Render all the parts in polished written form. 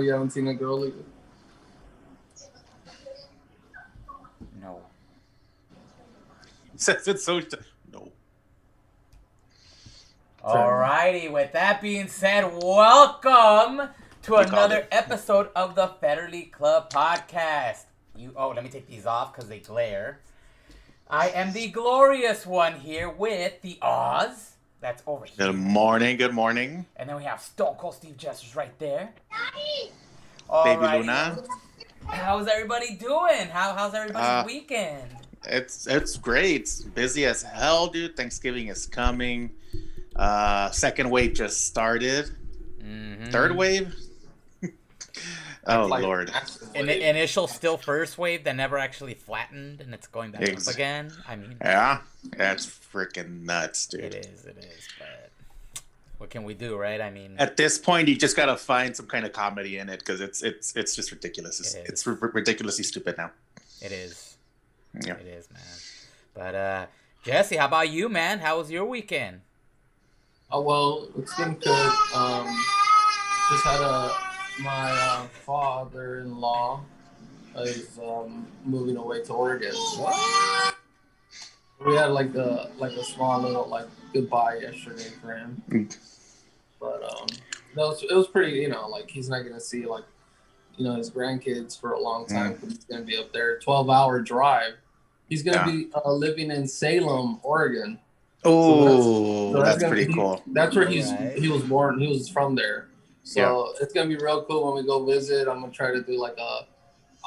You haven't seen a girl either. No. Says it so. No. Alrighty, with that being said, welcome to You called another it. episode of the Fetterly Club podcast. Let me take these off because they glare. I am the glorious one here with the Oz. That's over here. Good morning. Good morning. And then we have Stone Cold Steve Jesters right there. Baby Alrighty. Luna. How's everybody doing? How's everybody's weekend? It's great. It's busy as hell, dude. Thanksgiving is coming. Second wave just started. Mm-hmm. Third wave. Oh Lord. Initial still first wave that never actually flattened and it's going back up again. I mean, yeah, that's freaking nuts, dude. It is. But what can we do, right? I mean, at this point, you just gotta find some kind of comedy in it because it's just ridiculous. It's ridiculously stupid now. It is. Yeah. It is, man. But Jesse, how about you, man? How was your weekend? Oh well, it's been good. Just had my father-in-law is moving away to Oregon. What? We had like a small little goodbye yesterday for him. But it was pretty. He's not gonna see his grandkids for a long time because he's gonna be up there. 12-hour drive. He's gonna be living in Salem, Oregon. Oh, so that's pretty cool. That's where he was born. He was from there. So it's gonna be real cool when we go visit. I'm gonna try to do like a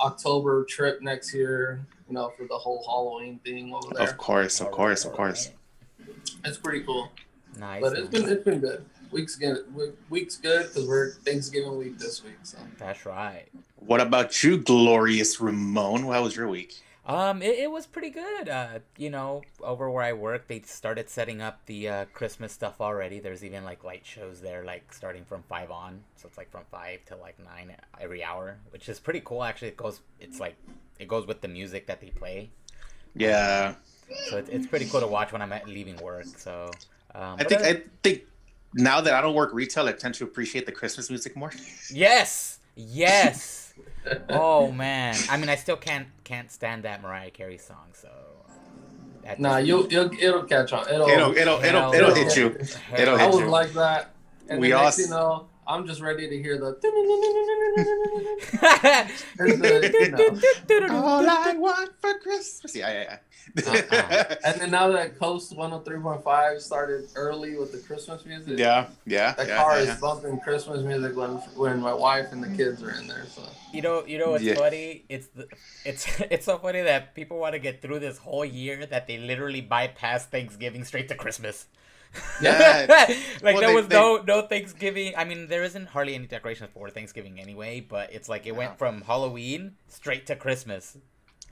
October trip next year, for the whole Halloween thing over there. Of course. It's pretty cool. Nice. But it's been good. Week's good because we're Thanksgiving week this week. So that's right. What about you, glorious Ramon? How was your week? It was pretty good. Over where I work, they started setting up the Christmas stuff already. There's even light shows there, starting from 5 on. So it's from 5 to 9 every hour, which is pretty cool. Actually, it goes with the music that they play. Yeah. So it's pretty cool to watch when I'm leaving work. So I think now that I don't work retail, I tend to appreciate the Christmas music more. Yes. Oh man, I mean, I still can't stand that Mariah Carey song. So it'll catch on. It'll hit you. It'll hit I was you. like that, and we the all. next I'm just ready to hear the. All I want for Christmas. Yeah. And then now that Coast 103.5 started early with the Christmas music. Yeah. That car is bumping Christmas music when my wife and the kids are in there. So you know what's funny? It's so funny that people want to get through this whole year that they literally bypass Thanksgiving straight to Christmas. Yeah. There was no Thanksgiving. I mean, there isn't hardly any decorations for Thanksgiving anyway, but it's it went from Halloween straight to Christmas.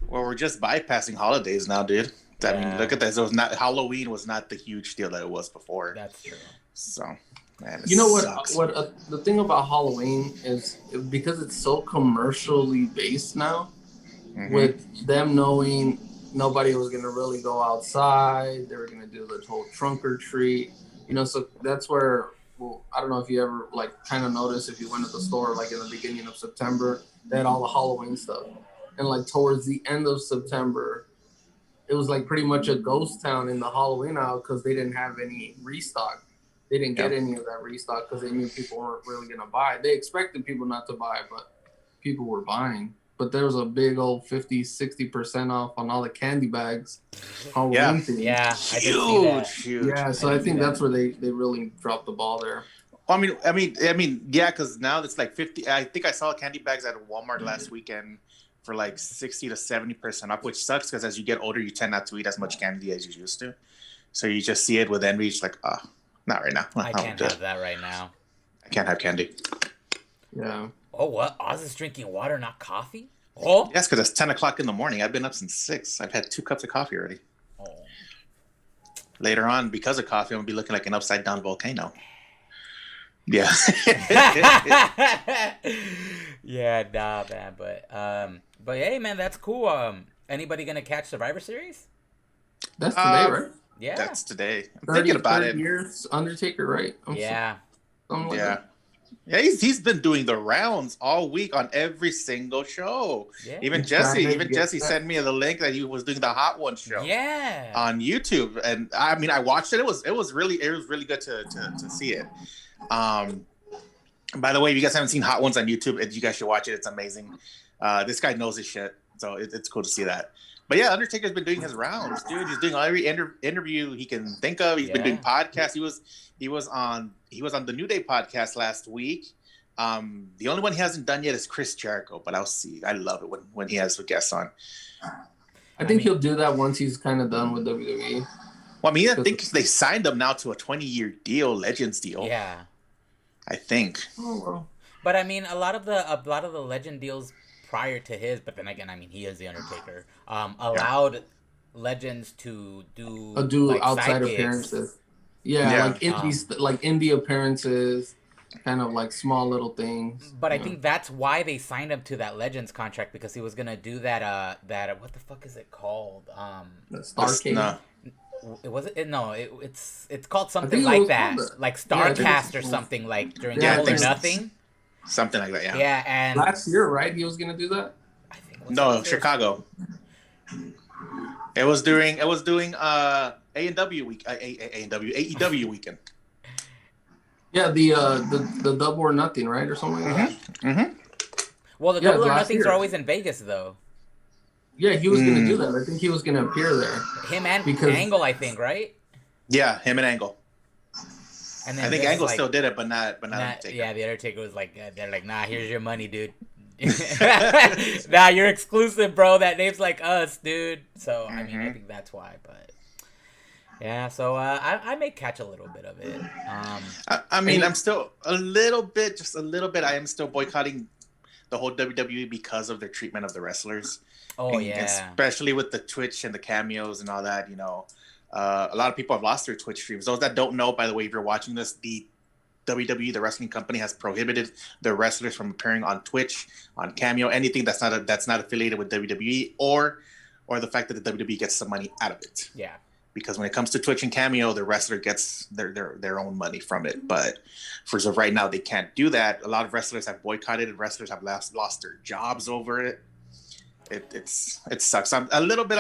Well, we're just bypassing holidays now, dude. I mean, look at this. Halloween was not the huge deal that it was before. That's true. So, man, the thing about Halloween is because it's so commercially based now, with them knowing nobody was going to really go outside. They were going to do the whole trunk or treat, so that's where, I don't know if you ever kind of noticed if you went to the store in the beginning of September, they had all the Halloween stuff. And towards the end of September, it was pretty much a ghost town in the Halloween aisle because they didn't have any restock. They didn't get any of that restock because they knew people weren't really going to buy. They expected people not to buy, but people were buying. But there was a big old 50-60% off on all the candy bags. Halloween thing. Yeah, I did see that. Huge. Yeah, so I think that's where they really dropped the ball there. I mean, yeah, because now it's 50. I think I saw candy bags at Walmart last weekend for 60 to 70% off, which sucks because as you get older, you tend not to eat as much candy as you used to. So you just see it with envy. It's not right now. I can't have that right now. I can't have candy. Yeah. Oh, what? Oz is drinking water, not coffee? Oh. Yes, because it's 10 o'clock in the morning. I've been up since 6. I've had 2 cups of coffee already. Oh. Later on, because of coffee, I'm going to be looking like an upside-down volcano. Yeah. Yeah, nah, man. But hey, man, that's cool. Anybody going to catch Survivor Series? That's today, right? Yeah. That's today. I'm thinking about it. Years Undertaker, right? Yeah. Something like that. Yeah, he's been doing the rounds all week on every single show. Yeah. Even Jesse sent me the link that he was doing the Hot Ones show. Yeah. On YouTube, and I mean, I watched it. It was really good to see it. By the way, if you guys haven't seen Hot Ones on YouTube, you guys should watch it. It's amazing. This guy knows his shit, so it's cool to see that. But yeah, Undertaker's been doing his rounds, dude. He's doing every interview he can think of. He's been doing podcasts. He was on the New Day podcast last week. The only one he hasn't done yet is Chris Jericho, but I'll see. I love it when he has a guest on. I think he'll do that once he's kind of done with WWE. Well, I mean, I think they signed him now to a 20-year deal, Legends deal. Yeah, I think. Oh well. But I mean, a lot of the Legend deals prior to his, but then again, I mean, he is the Undertaker. Allowed Legends to do like outside appearances. Yeah, like indie appearances, kind of like small little things. But I think that's why they signed him to that Legends contract, because he was gonna do that what the fuck is it called? Starcade. It's called something like that, like Starcast or something, like during Double or Nothing. Something like that, yeah. Yeah, and last year, right? He was gonna do that. I think Chicago. It was doing A&W week, AEW weekend. Yeah, the Double or Nothing, right, or something like that. Mm-hmm. Well, the Double or Nothings are always in Vegas, though. Yeah, he was gonna do that. I think he was gonna appear there. Him and Angle, I think, right? Yeah, him and Angle. And then I think Angle still did it, but not Undertaker. Yeah, the Undertaker was like, they're like, nah, here's your money, dude. Nah, you're exclusive, bro. That name's like us, dude. So I mean, I think that's why. But yeah, so I may catch a little bit of it. I mean, I'm still just a little bit. I am still boycotting the whole WWE because of their treatment of the wrestlers. Oh, yeah. Especially with the Twitch and the cameos and all that, you know. A lot of people have lost their Twitch streams. Those that don't know, by the way, if you're watching this, the WWE, the wrestling company, has prohibited their wrestlers from appearing on Twitch, on Cameo, anything that's not affiliated with WWE, or the fact that the WWE gets some money out of it. Yeah. Because when it comes to Twitch and Cameo, the wrestler gets their own money from it. But for so right now, they can't do that. A lot of wrestlers have boycotted, and wrestlers have lost their jobs over it. It sucks. I'm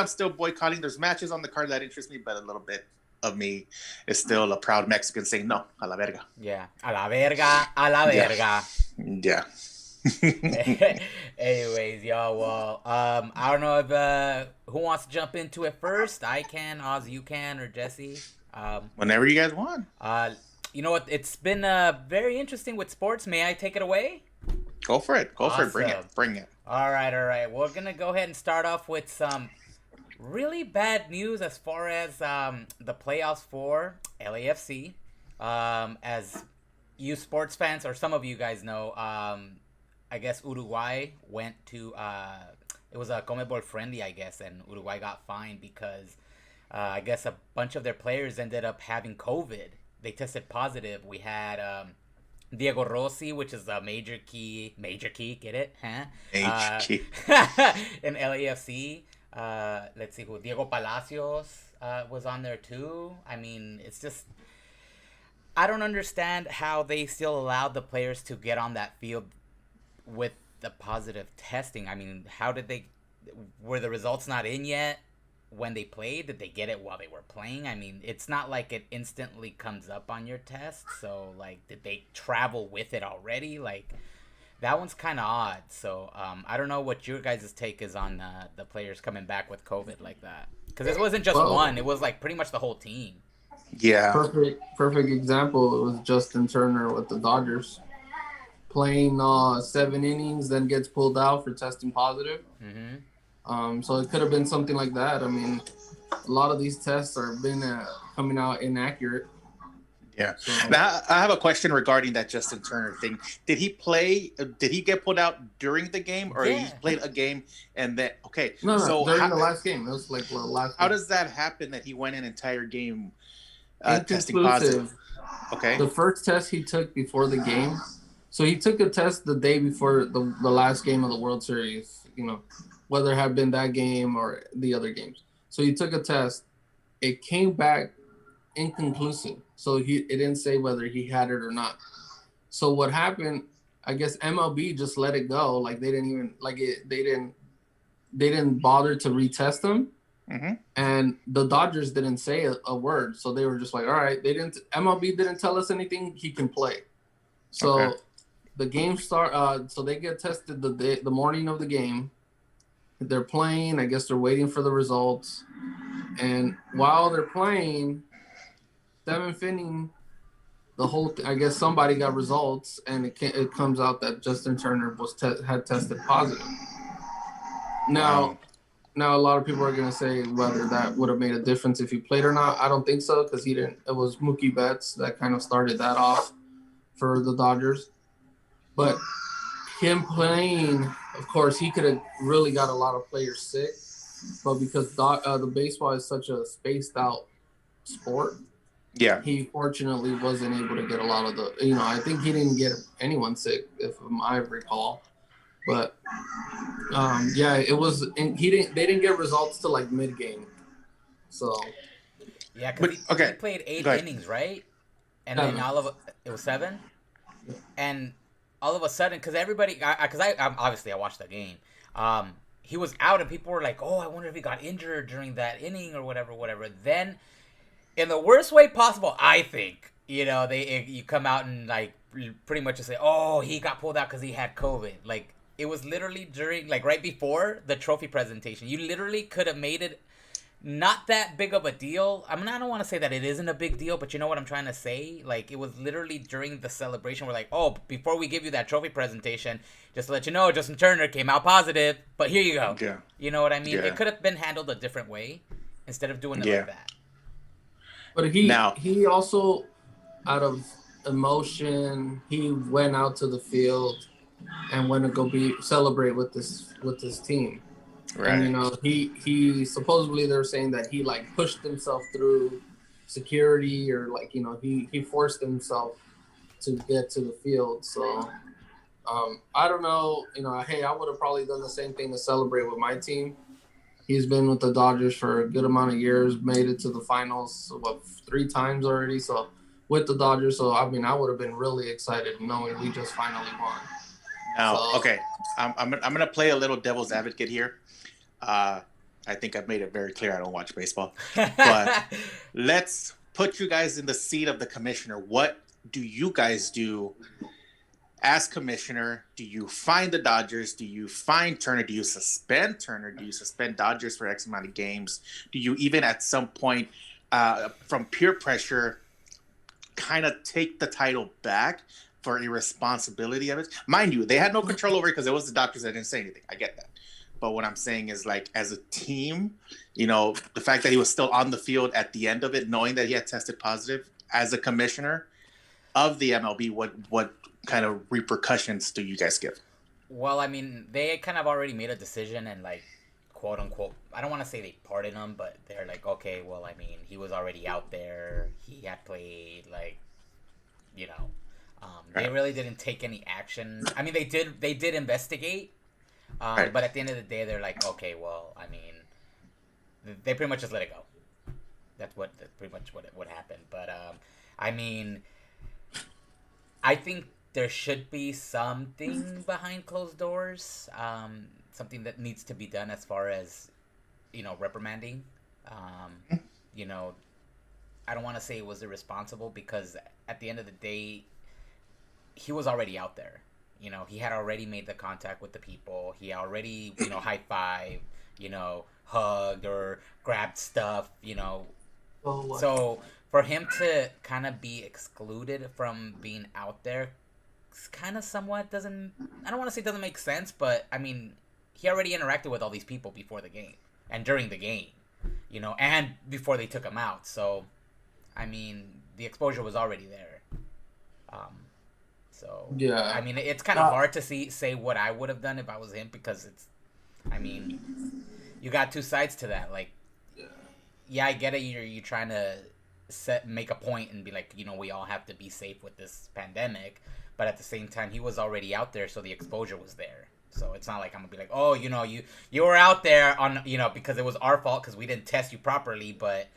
still boycotting. There's matches on the card that interest me, but a little bit of me is still a proud Mexican saying no, a la verga. Yeah, a la verga, a la verga. Yeah. Anyways, y'all. Well, I don't know if who wants to jump into it first. I can, Oz, you can, or Jesse. Whenever you guys want. You know what? It's been very interesting with sports. May I take it away? Go for it. Awesome. Bring it. All right. We're gonna go ahead and start off with some really bad news as far as the playoffs for LAFC. As you sports fans, or some of you guys know, I guess Uruguay went to it was a CONMEBOL friendly, I guess, and Uruguay got fined because I guess a bunch of their players ended up having COVID. They tested positive. We had Diego Rossi, which is a major key, get it? Huh? Major key. In LAFC. Let's see who. Diego Palacios was on there too. I mean, it's just, I don't understand how they still allowed the players to get on that field with the positive testing. I mean, were the results not in yet when they played? Did they get it while they were playing? I mean, it's not like it instantly comes up on your test. So, like, did they travel with it already? Like, that one's kind of odd. So, I don't know what your guys' take is on the players coming back with COVID like that. Because it wasn't just one. It was, like, pretty much the whole team. Yeah. Perfect example. It was Justin Turner with the Dodgers. Playing 7 innings, then gets pulled out for testing positive. Mm-hmm. So it could have been something like that. I mean, a lot of these tests are been coming out inaccurate. Yeah. So, now I have a question regarding that Justin Turner thing. Did he play? Did he get pulled out during the game, or he played a game and then? Okay. No. So during the last game, it was like the last. How does that happen that he went an entire game testing positive? Okay. The first test he took before the game. So he took a test the day before the last game of the World Series, you know, whether it had been that game or the other games. So he took a test. It came back inconclusive. So it didn't say whether he had it or not. So what happened? I guess MLB just let it go. Like they didn't even like it. They didn't bother to retest him. Mm-hmm. And the Dodgers didn't say a word, so they were just like, all right, they didn't. MLB didn't tell us anything. He can play. So the game start. So they get tested the morning of the game. They're playing. I guess they're waiting for the results. And while they're playing, seventh inning, I guess somebody got results, and it comes out that Justin Turner had tested positive. Now. Wow. Now, a lot of people are going to say whether that would have made a difference if he played or not. I don't think so because he didn't. It was Mookie Betts that kind of started that off for the Dodgers. But him playing, of course, he could have really got a lot of players sick. But because the baseball is such a spaced out sport, he fortunately wasn't able to get a lot of the. I think he didn't get anyone sick, if I recall. But it was. And they didn't get results till like mid game. So yeah, because he played 8 innings, right? And then it was 7, and all of a sudden, because everybody, because I obviously I watched the game. He was out, and people were like, "Oh, I wonder if he got injured during that inning or whatever." Then, in the worst way possible, I think you come out and like pretty much just say, "Oh, he got pulled out because he had COVID." Like. It was literally during, like, right before the trophy presentation. You literally could have made it not that big of a deal. I mean, I don't want to say that it isn't a big deal, but you know what I'm trying to say? Like, it was literally during the celebration. We're like, oh, before we give you that trophy presentation, just to let you know, Justin Turner came out positive, but here you go. Yeah. You know what I mean? Yeah. It could have been handled a different way instead of doing it like that. But he also, out of emotion, he went out to the field and went to go celebrate with this team. Right. And he supposedly they're saying that he like pushed himself through security or like he forced himself to get to the field. So I don't know. Hey, I would have probably done the same thing to celebrate with my team. He's been with the Dodgers for a good amount of years, made it to the finals 3 times already. So with the Dodgers, so I mean I would have been really excited knowing we just finally won. Now, okay, I'm gonna play a little devil's advocate here. I think I've made it very clear I don't watch baseball, but let's put you guys in the seat of the commissioner. What do you guys do as commissioner? Do you fine the Dodgers? Do you fine Turner? Do you suspend Turner? Do you suspend Dodgers for X amount of games? Do you even at some point, from peer pressure, kind of take the title back for irresponsibility of it? Mind you, they had no control over it because it was the doctors that didn't say anything. I get that. But what I'm saying is, like, as a team, the fact that he was still on the field at the end of it, knowing that he had tested positive, as a commissioner of the MLB, what kind of repercussions do you guys give? Well, I mean, they kind of already made a decision and, like, quote unquote, I don't want to say they pardoned him, but they're like, okay, well, I mean, he was already out there. He had played, like, they really didn't take any action. I mean, they did investigate, but at the end of the day, they're like, okay, well, I mean, they pretty much just let it go. That's pretty much what happened. But I mean, I think there should be something behind closed doors, something that needs to be done as far as reprimanding. I don't want to say it was irresponsible because at the end of the day, he was already out there. He had already made the contact with the people. He already, high-fived, hugged or grabbed stuff, So for him to kind of be excluded from being out there kind of somewhat I don't want to say it doesn't make sense, but, I mean, he already interacted with all these people before the game and during the game, and before they took him out. So, I mean, the exposure was already there. So, yeah. I mean, it's kind of hard to say what I would have done if I was him because I mean, you got two sides to that. Like, yeah, I get it. You're trying to make a point and be like, we all have to be safe with this pandemic. But at the same time, he was already out there, so the exposure was there. So it's not like I'm going to be like, oh, you were out there on, because it was our fault because we didn't test you properly. But,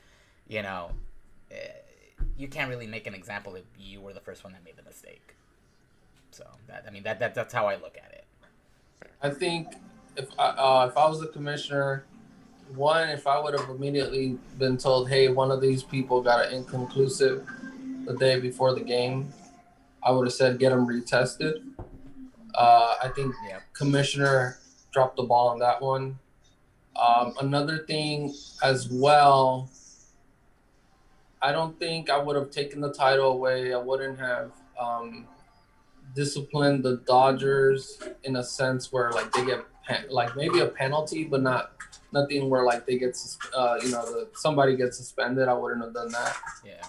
you can't really make an example if you were the first one that made the mistake. So that's how I look at it. I think if I was the commissioner, one, if I would have immediately been told, hey, one of these people got an inconclusive the day before the game, I would have said get them retested. I think commissioner dropped the ball on that one. Another thing as well, I don't think I would have taken the title away. I wouldn't have disciplined the Dodgers in a sense where like they get like maybe a penalty, but nothing where like they get somebody gets suspended. I wouldn't have done that. Yeah.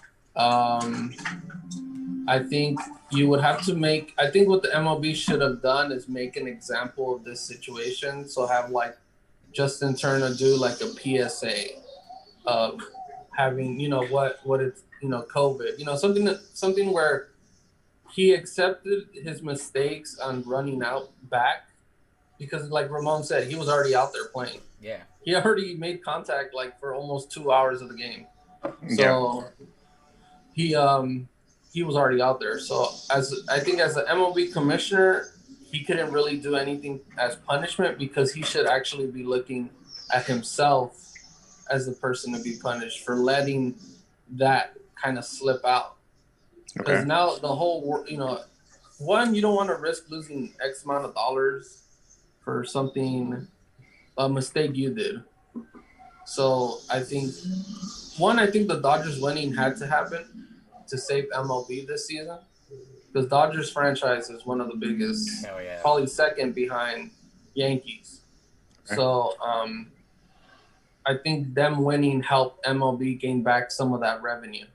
I think you would have to make. I think what the MLB should have done is make an example of this situation. So have like Justin Turner do like a PSA of having what it's COVID, something where he accepted his mistakes on running out back because like Ramon said, he was already out there playing. Yeah. He already made contact like for almost 2 hours of the game. So he was already out there. So I think as the MLB commissioner, he couldn't really do anything as punishment because he should actually be looking at himself as the person to be punished for letting that kind of slip out. Because now the whole world, one, you don't want to risk losing X amount of dollars for a mistake you did. So I think the Dodgers winning had to happen to save MLB this season. Because Dodgers franchise is one of the biggest, probably second behind Yankees. Okay. So I think them winning helped MLB gain back some of that revenue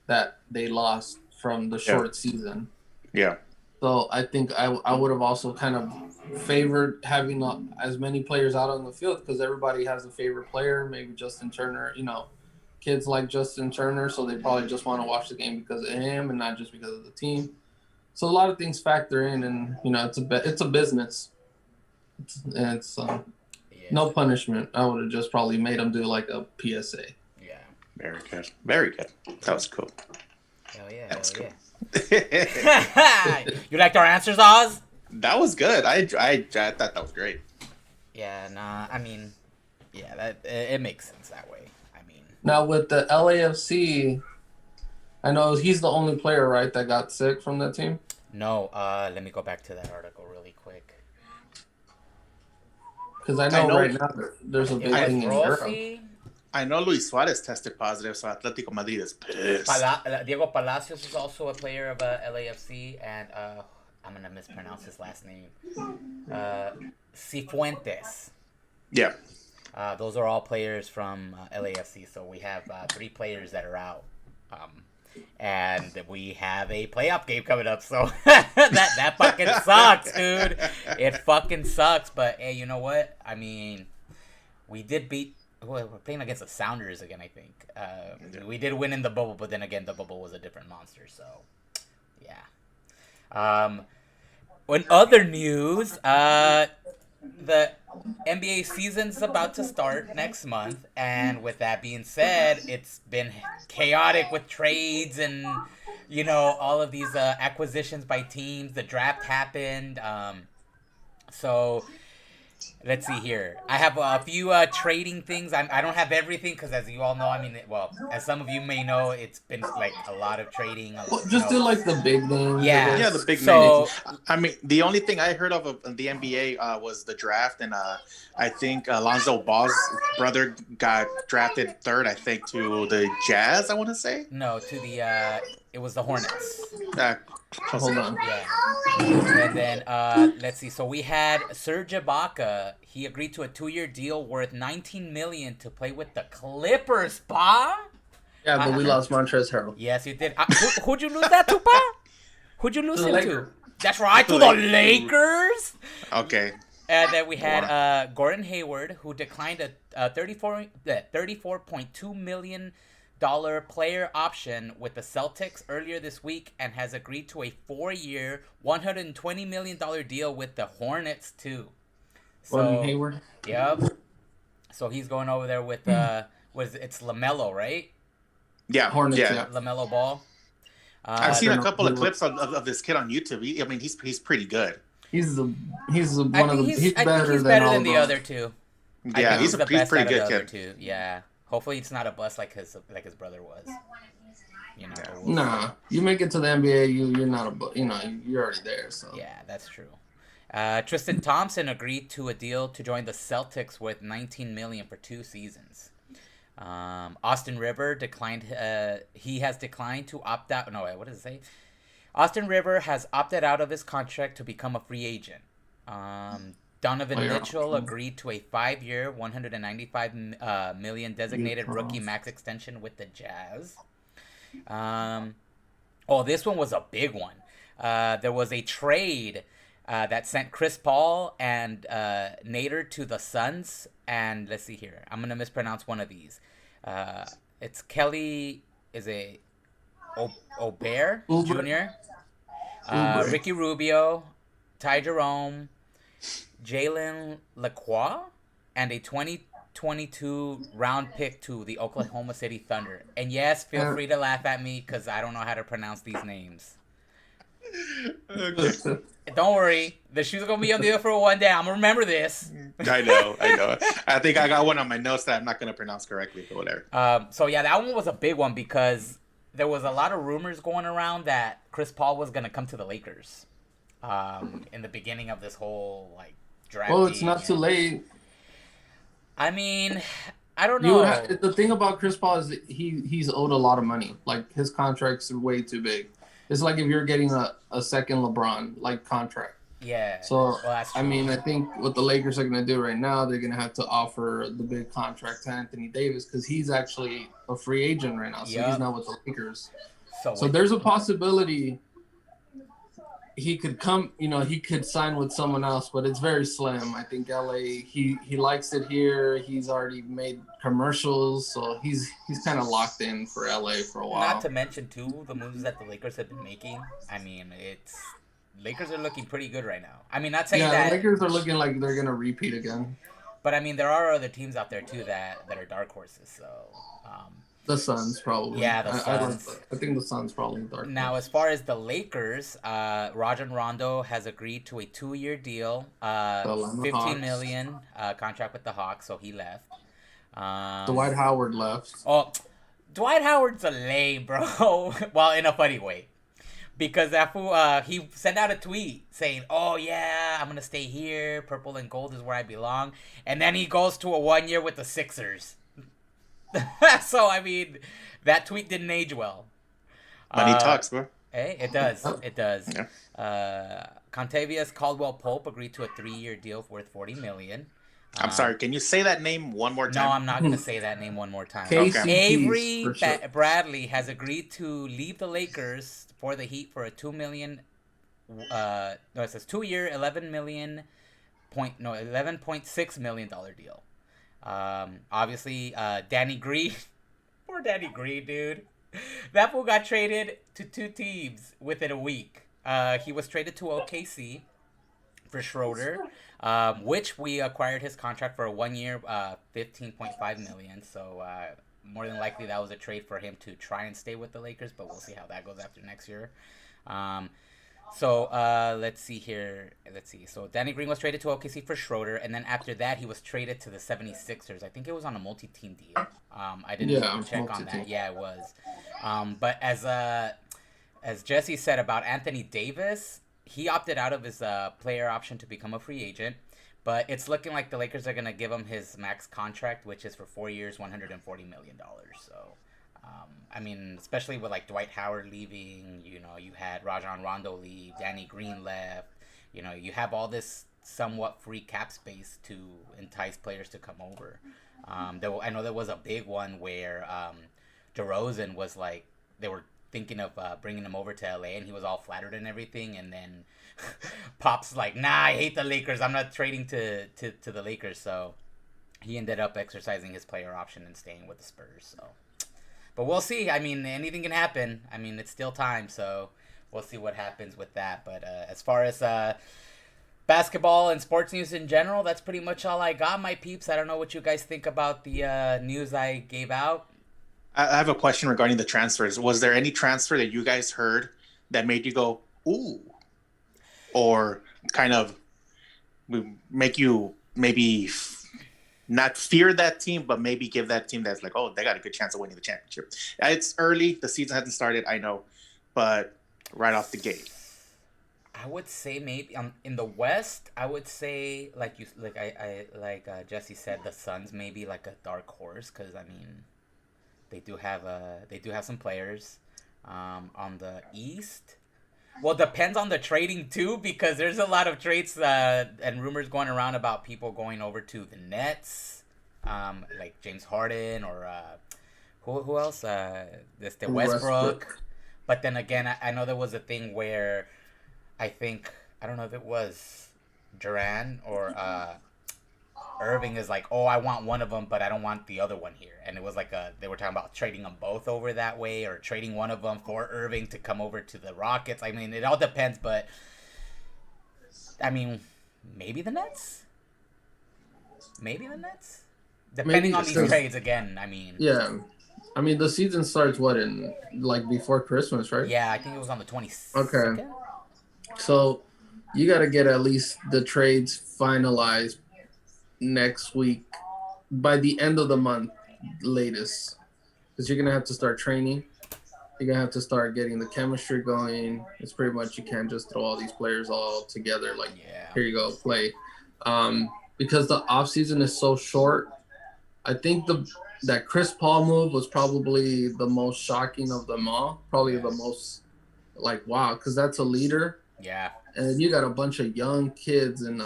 that they lost from the short season. Yeah. So I think I would have also kind of favored having as many players out on the field because everybody has a favorite player, maybe Justin Turner, kids like Justin Turner, so they probably just want to watch the game because of him and not just because of the team. So a lot of things factor in, and it's a business. It's no punishment. I would have just probably made them do like a PSA. Yeah. Very good. Very good. That was cool. Hell yeah. That's cool. Yeah. You liked our answers, Oz? That was good. I thought that was great. Yeah. Nah. I mean, that it makes sense that way. Now with the LAFC, I know he's the only player, right, that got sick from that team? No, let me go back to that article really quick. Because I know right now there's a big thing in Europe. I know Luis Suarez tested positive, so Atletico Madrid is pissed. Diego Palacios is also a player of LAFC, and I'm going to mispronounce his last name. Cifuentes. Yeah. Those are all players from LAFC, so we have 3 players that are out. And we have a playoff game coming up, so that fucking sucks, dude. It fucking sucks, but hey, you know what? I mean, we did beat... we're playing against the Sounders again, I think. We did win in the bubble, but then again, the bubble was a different monster, so... Yeah. In other news, the NBA season's about to start next month, and with that being said, it's been chaotic with trades and, all of these acquisitions by teams. The draft happened, so... Let's see here. I have a few trading things. I don't have everything because, as you all know, as some of you may know, it's been like a lot of trading. Just do like the big names. Yeah, the big names. I mean, the only thing I heard of the NBA was the draft, and I think Alonzo Ball's brother got drafted third. I think to the Jazz. I want to say. No, to the. It was the Hornets. Hold on. Yeah. And then, let's see. So we had Serge Ibaka. He agreed to a 2-year deal worth $19 million to play with the Clippers, Pa? Yeah, but we lost Montrezl Harrell. Yes, you did. Who'd you lose that to, Pa? Who'd you lose him to? That's right, to the Lakers. Okay. And then we had Gordon Hayward, who declined a $34.2 million player option with the Celtics earlier this week and has agreed to a 4-year, $120 million deal with the Hornets too. Gordon Hayward? Yep. So he's going over there with, it's LaMelo, right? Yeah, Hornets, yeah. LaMelo Ball. I've seen don't a know couple of who- clips of this kid on YouTube. I mean, he's pretty good. He's the he's the, I one of think the he's he's I think better he's than better all than of the them. other two. I Yeah, think he's the he's best pretty out of the good other kid. two. Yeah. Hopefully it's not a bust like his brother was. You know. Yeah. We'll Nah, you make it to the NBA, you're not you're already there. So Yeah, that's true. Tristan Thompson agreed to a deal to join the Celtics worth $19 million for 2 seasons. Austin River declined. He has declined to opt out. No, wait, what does it say? Austin River has opted out of his contract to become a free agent. Donovan Player Mitchell option. agreed to a 5-year, $195 million designated rookie max extension with the Jazz. This one was a big one. There was a trade that sent Chris Paul and Nader to the Suns. And let's see here. I'm going to mispronounce one of these. It's Kelly, is a Ober Jr., Oubre. Ricky Rubio, Ty Jerome, Jalen Lacroix, and a 2022 round pick to the Oklahoma City Thunder. And yes, feel free to laugh at me because I don't know how to pronounce these names. Okay. Don't worry, the shoes are gonna be on the other for one day. I'm gonna remember this. I know. I think I got one on my notes that I'm not gonna pronounce correctly, but whatever. So yeah, that one was a big one because there was a lot of rumors going around that Chris Paul was gonna come to the Lakers. In the beginning of this whole like draft. well, it's not too late. I mean, I don't know. The thing about Chris Paul is that he's owed a lot of money. Like his contracts are way too big. It's like if you're getting a second LeBron like contract. Yeah. So that's true. I mean, I think what the Lakers are going to do right now, they're going to have to offer the big contract to Anthony Davis because he's actually a free agent right now. So he's not with the Lakers. So there's a possibility he could come. He could sign with someone else, but it's very slim. I think LA. He likes it here. He's already made commercials, so he's kind of locked in for LA for a while. Not to mention too the moves that the Lakers have been making. I mean, Lakers are looking pretty good right now. I mean, not saying that the Lakers are looking like they're gonna repeat again. But I mean, there are other teams out there too that are dark horses. So. The Suns probably. Yeah, the Suns. I think the Suns probably dark. Now, as far as the Lakers, Rajon Rondo has agreed to a 2-year deal, $15 million contract with the Hawks, so he left. Dwight Howard left. Oh, Dwight Howard's a lame, bro. Well, in a funny way. Because that fool, he sent out a tweet saying, "Oh yeah, I'm gonna stay here. Purple and gold is where I belong." And then he goes to a 1 year with the Sixers. So I mean, that tweet didn't age well. Money talks, bro. Hey, it does. It does. Yeah. Contavious Caldwell Pope agreed to a 3-year deal worth $40 million. I'm sorry. Can you say that name one more time? No, I'm not gonna say that name one more time. KCPs, Avery sure. Bradley has agreed to leave the Lakers for the Heat for a $2 million. It says 2-year, $11.6 million deal. Obviously, Danny Green. Poor Danny Green, dude. That fool got traded to 2 teams within a week. He was traded to OKC for Schroeder, which we acquired his contract for a 1 year, $15.5 million. So more than likely that was a trade for him to try and stay with the Lakers, but we'll see how that goes after next year. So let's see here. So Danny Green was traded to OKC for Schroeder, and then after that he was traded to the 76ers. I think it was on a multi-team deal. I didn't check on that. Yeah, it was. But as Jesse said about Anthony Davis, he opted out of his player option to become a free agent. But it's looking like the Lakers are going to give him his max contract, which is for 4 years, $140 million. So, I mean, especially with like Dwight Howard leaving, you had Rajon Rondo leave, Danny Green left, you have all this somewhat free cap space to entice players to come over. I know there was a big one where DeRozan was like, they were thinking of bringing him over to LA, and he was all flattered and everything, and then Pop's like, nah, I hate the Lakers, I'm not trading to the Lakers. So he ended up exercising his player option and staying with the Spurs. So, but we'll see. I mean, anything can happen. I mean, it's still time, so we'll see what happens with that. But as far as basketball and sports news in general, that's pretty much all I got, my peeps. I don't know what you guys think about the news I gave out. I have a question regarding the transfers. Was there any transfer that you guys heard that made you go, ooh, or kind of make you maybe not fear that team, but maybe give that team that's like, oh, they got a good chance of winning the championship? It's early. The season hasn't started, I know, but right off the gate. I would say maybe in the West. I would say Jesse said, the Suns maybe like a dark horse because I mean they do have some players. On the East, well, depends on the trading too because there's a lot of trades and rumors going around about people going over to the Nets, like James Harden or who else? This the Westbrook. But then again, I know there was a thing where I don't know if it was Duran or Irving is like, oh, I want one of them, but I don't want the other one here. And it was like they were talking about trading them both over that way, or trading one of them for Irving to come over to the Rockets. I mean, it all depends, but I mean, maybe the Nets, depending on these trades again. I mean, yeah. I mean, the season starts in like before Christmas, right? Yeah, I think it was on the 22nd. Okay. So you got to get at least the trades finalized next week by the end of the month latest, because you're gonna have to start training. You're gonna have to start getting the chemistry going. It's pretty much, you can't just throw all these players all together like, here you go, play. Because the off season is so short. I think that Chris Paul move was probably the most shocking of them all. Probably the most like, wow, because that's a leader. Yeah. And you got a bunch of young kids and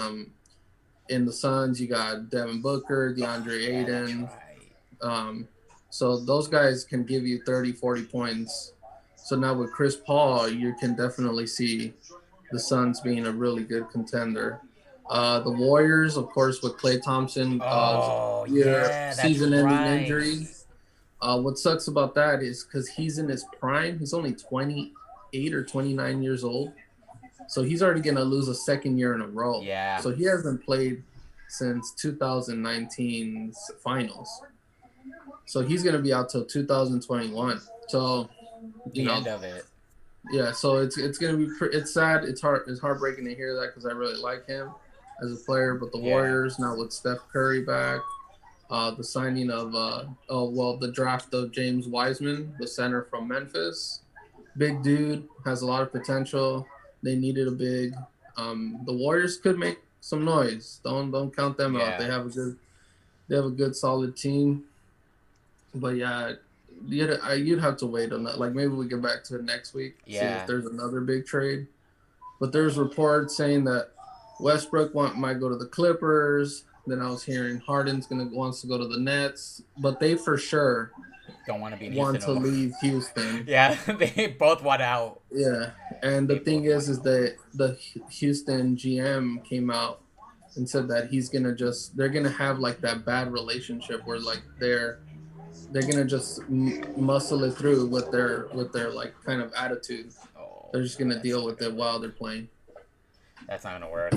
in the Suns, you got Devin Booker, DeAndre Ayton. Right. So those guys can give you 30, 40 points. So now with Chris Paul, you can definitely see the Suns being a really good contender. The Warriors, of course, with Klay Thompson, season-ending injury. What sucks about that is because he's in his prime. He's only 28 or 29 years old. So he's already going to lose a second year in a row. Yeah. So he hasn't played since 2019's finals. So he's going to be out till 2021. So, the end of it. Yeah, so it's going to be it's sad. It's heartbreaking to hear that because I really like him as a player. But the Warriors now with Steph Curry back, the signing of the draft of James Wiseman, the center from Memphis, big dude, has a lot of potential. They needed a big. The Warriors could make some noise. Don't count them out. They have a good solid team. But yeah, you'd have to wait on that. Like maybe we get back to it next week. See if there's another big trade. But there's reports saying that Westbrook might go to the Clippers. Then I was hearing Harden's wants to go to the Nets. But they for sure don't want to be in want to leave Houston. Yeah, they both want out. Yeah, and the thing is that the Houston GM came out and said that they're gonna have like that bad relationship where like they're gonna just muscle it through with their like kind of attitude. They're just gonna deal with it while they're playing. That's not gonna work.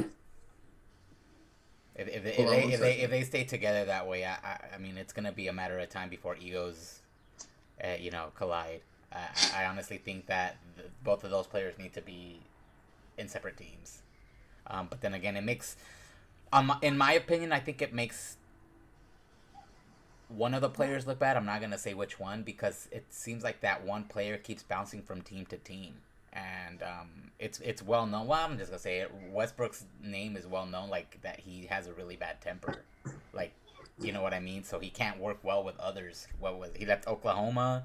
If they stay together that way, I mean, it's gonna be a matter of time before egos, collide. I honestly think that both of those players need to be in separate teams. But then again, it makes, in my opinion, I think it makes one of the players look bad. I'm not gonna say which one because it seems like that one player keeps bouncing from team to team, and it's well known. Well, I'm just gonna say it. Westbrook's name is well known, like that he has a really bad temper, like, you know what I mean. So he can't work well with others. He left Oklahoma,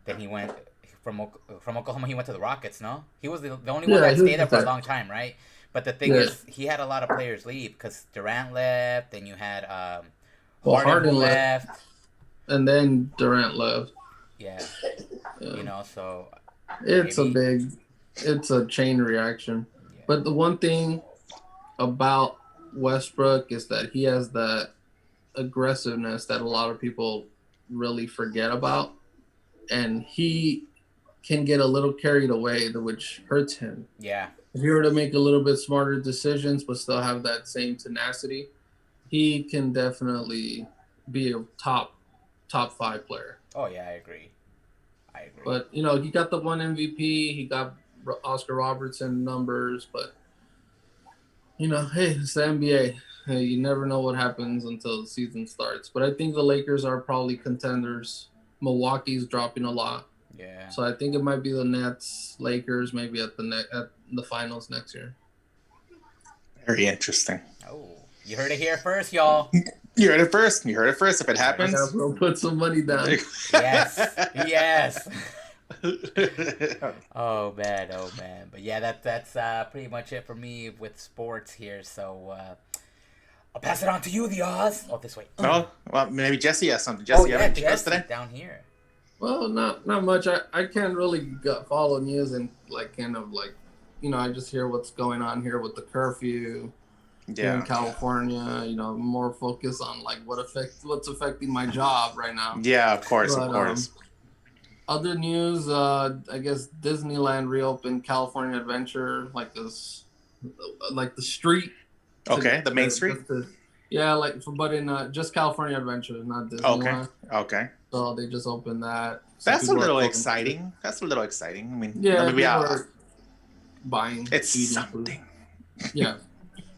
then he went from Oklahoma. He went to the Rockets. No, he was the only one that stayed there for a long time, right? But the thing is, he had a lot of players leave because Durant left. Then you had Harden left, and then Durant left. Yeah. So it's a chain reaction. Yeah. But the one thing about Westbrook is that he has that aggressiveness that a lot of people really forget about, and he can get a little carried away, which hurts him. Yeah. If he were to make a little bit smarter decisions but still have that same tenacity, he can definitely be a top 5 player. Oh yeah, I agree. But he got the one MVP. He got Oscar Robertson numbers. But hey, it's the NBA. Hey, you never know what happens until the season starts. But I think the Lakers are probably contenders. Milwaukee's dropping a lot. Yeah. So I think it might be the Nets, Lakers, maybe at the finals next year. Very interesting. Oh, you heard it here first, y'all. You heard it first. If it happens, we'll put some money down. Yes. Oh man. But yeah, that's pretty much it for me with sports here. So I'll pass it on to you, the Oz. Oh, this way. No, well, maybe Jesse has something. Jesse, you have anything else today? Down here. Well, not much. I can't really follow news and I just hear what's going on here with the curfew. Yeah. In California, more focus on what's affecting my job right now. Yeah, of course. Other news, I guess Disneyland reopened California Adventure, like the street. Okay, the main street. But in just California Adventure, not Disneyland. Okay. So they just opened that. That's a little exciting. I mean, yeah, maybe buying. It's something. Food. Yeah.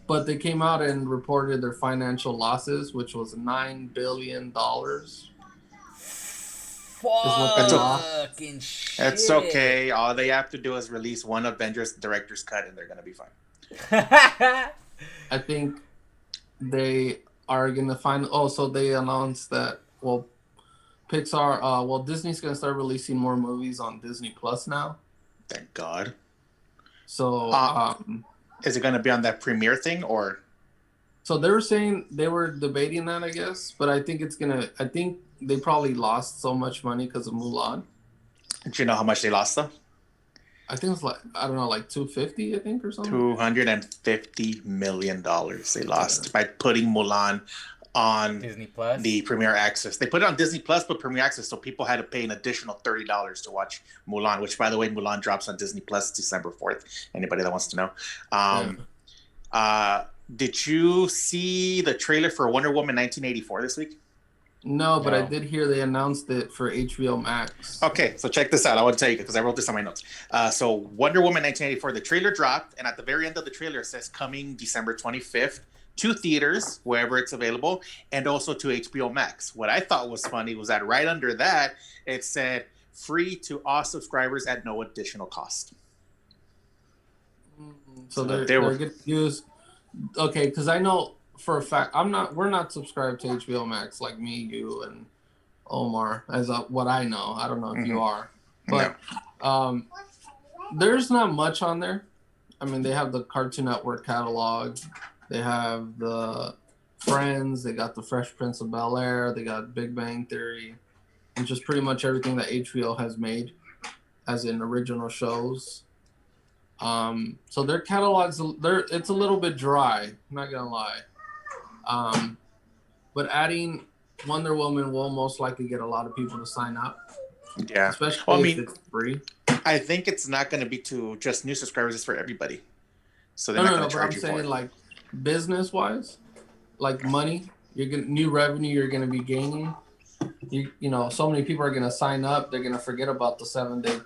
But they came out and reported their financial losses, which was $9 billion. Fucking shit. It's okay. All they have to do is release one Avengers director's cut, and they're gonna be fine. I think they are gonna find. Oh, so they announced that. Well, Disney's gonna start releasing more movies on Disney Plus now. Thank God. So, is it going to be on that premiere thing or? So they were debating that, I guess, but I think I think they probably lost so much money because of Mulan. Do you know how much they lost though? I think it's I don't know, like 250, I think, or something. $250 million they lost by putting Mulan on Disney Plus, the Premier Access. They put it on Disney Plus, but Premier Access, so people had to pay an additional $30 to watch Mulan. Which, by the way, Mulan drops on Disney Plus December 4th. Anybody that wants to know. Did you see the trailer for Wonder Woman 1984 this week? No, but I did hear they announced it for HBO Max. Okay, so check this out. I want to tell you because I wrote this on my notes. So Wonder Woman 1984, the trailer dropped, and at the very end of the trailer it says coming December 25th. To theaters, wherever it's available, and also to HBO Max. What I thought was funny was that right under that, it said free to all subscribers at no additional cost. So they're going to use... Okay, because I know for a fact, we're not subscribed to HBO Max like me, you, and Omar, as what I know. I don't know if you are. But there's not much on there. I mean, they have the Cartoon Network catalog. They have the Friends, they got the Fresh Prince of Bel-Air, they got Big Bang Theory, and just pretty much everything that HBO has made, as in original shows. So their catalogs, it's a little bit dry, I'm not gonna lie. But adding Wonder Woman will most likely get a lot of people to sign up. Yeah, especially if it's free. I think it's not going to be to just new subscribers; it's for everybody. So they're not going to charge you for it. I'm saying like business wise, like money, you're gonna new revenue you're gonna be gaining. So many people are gonna sign up. They're gonna forget about the 7-day,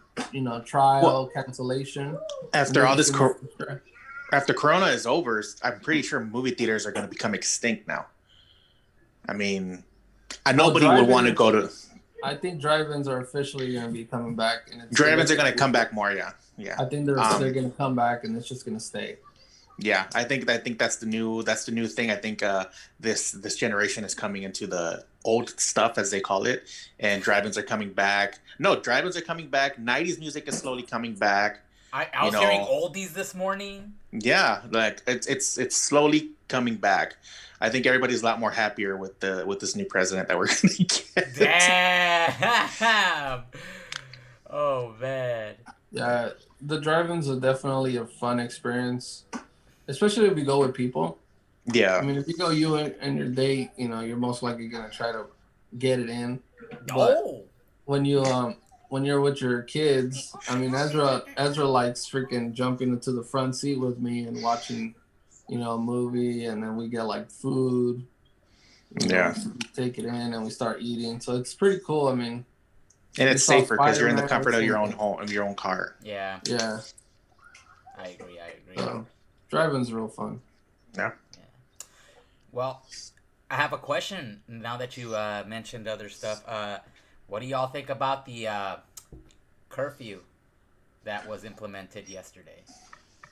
trial cancellation. After all this, after Corona is over, I'm pretty sure movie theaters are gonna become extinct now. I mean, nobody would want to go to. I think drive-ins are officially gonna be coming back, and drive-ins are gonna come back more. Yeah. I think they're gonna come back, and it's just gonna stay. Yeah, I think that's the new thing. I think this generation is coming into the old stuff, as they call it, and drive-ins are coming back. No, drive-ins are coming back. 90s music is slowly coming back. I was hearing oldies this morning. Yeah, like it's slowly coming back. I think everybody's a lot more happier with this new president that we're gonna get. Damn. Oh man. Yeah, the drive-ins are definitely a fun experience. Especially if you go with people. Yeah. I mean, if you go and your date, you're most likely gonna try to get it in. But when you're with your kids, I mean, Ezra likes freaking jumping into the front seat with me and watching, a movie, and then we get like food. Yeah. Take it in and we start eating. So it's pretty cool. I mean, And it's safer because you're in the Spider-Man comfort of your and- own home, of your own car. Yeah, Yeah. I agree. So, driving's real fun. Yeah. Well, I have a question now that you mentioned other stuff. What do y'all think about the curfew that was implemented yesterday?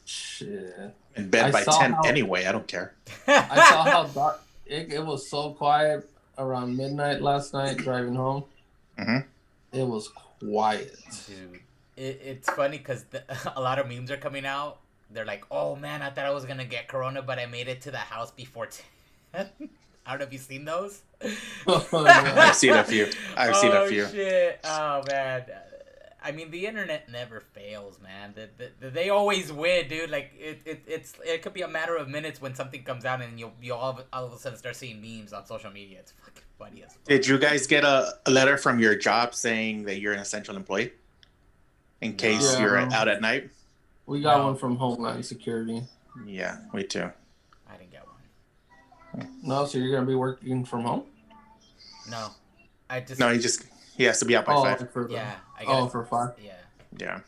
Shit. In bed by 10 anyway. I don't care. I saw how dark it was. So quiet around midnight last night driving home. Mm-hmm. It was quiet. Dude, it's funny because a lot of memes are coming out. They're like, "Oh man, I thought I was gonna get corona, but I made it to the house before 10." I don't know if you've seen those. Oh, yeah. I've seen a few. Oh shit! Oh man. I mean, the internet never fails, man. They always win, dude. Like it could be a matter of minutes when something comes out, and you all of a sudden start seeing memes on social media. It's fucking funny as fuck. Did you guys get a letter from your job saying that you're an essential employee in case you're out at night? We got one from Homeland Security. Yeah, me too. I didn't get one. No, so you're gonna be working from home? No, he has to be out by 5. For 5. Yeah. Yeah.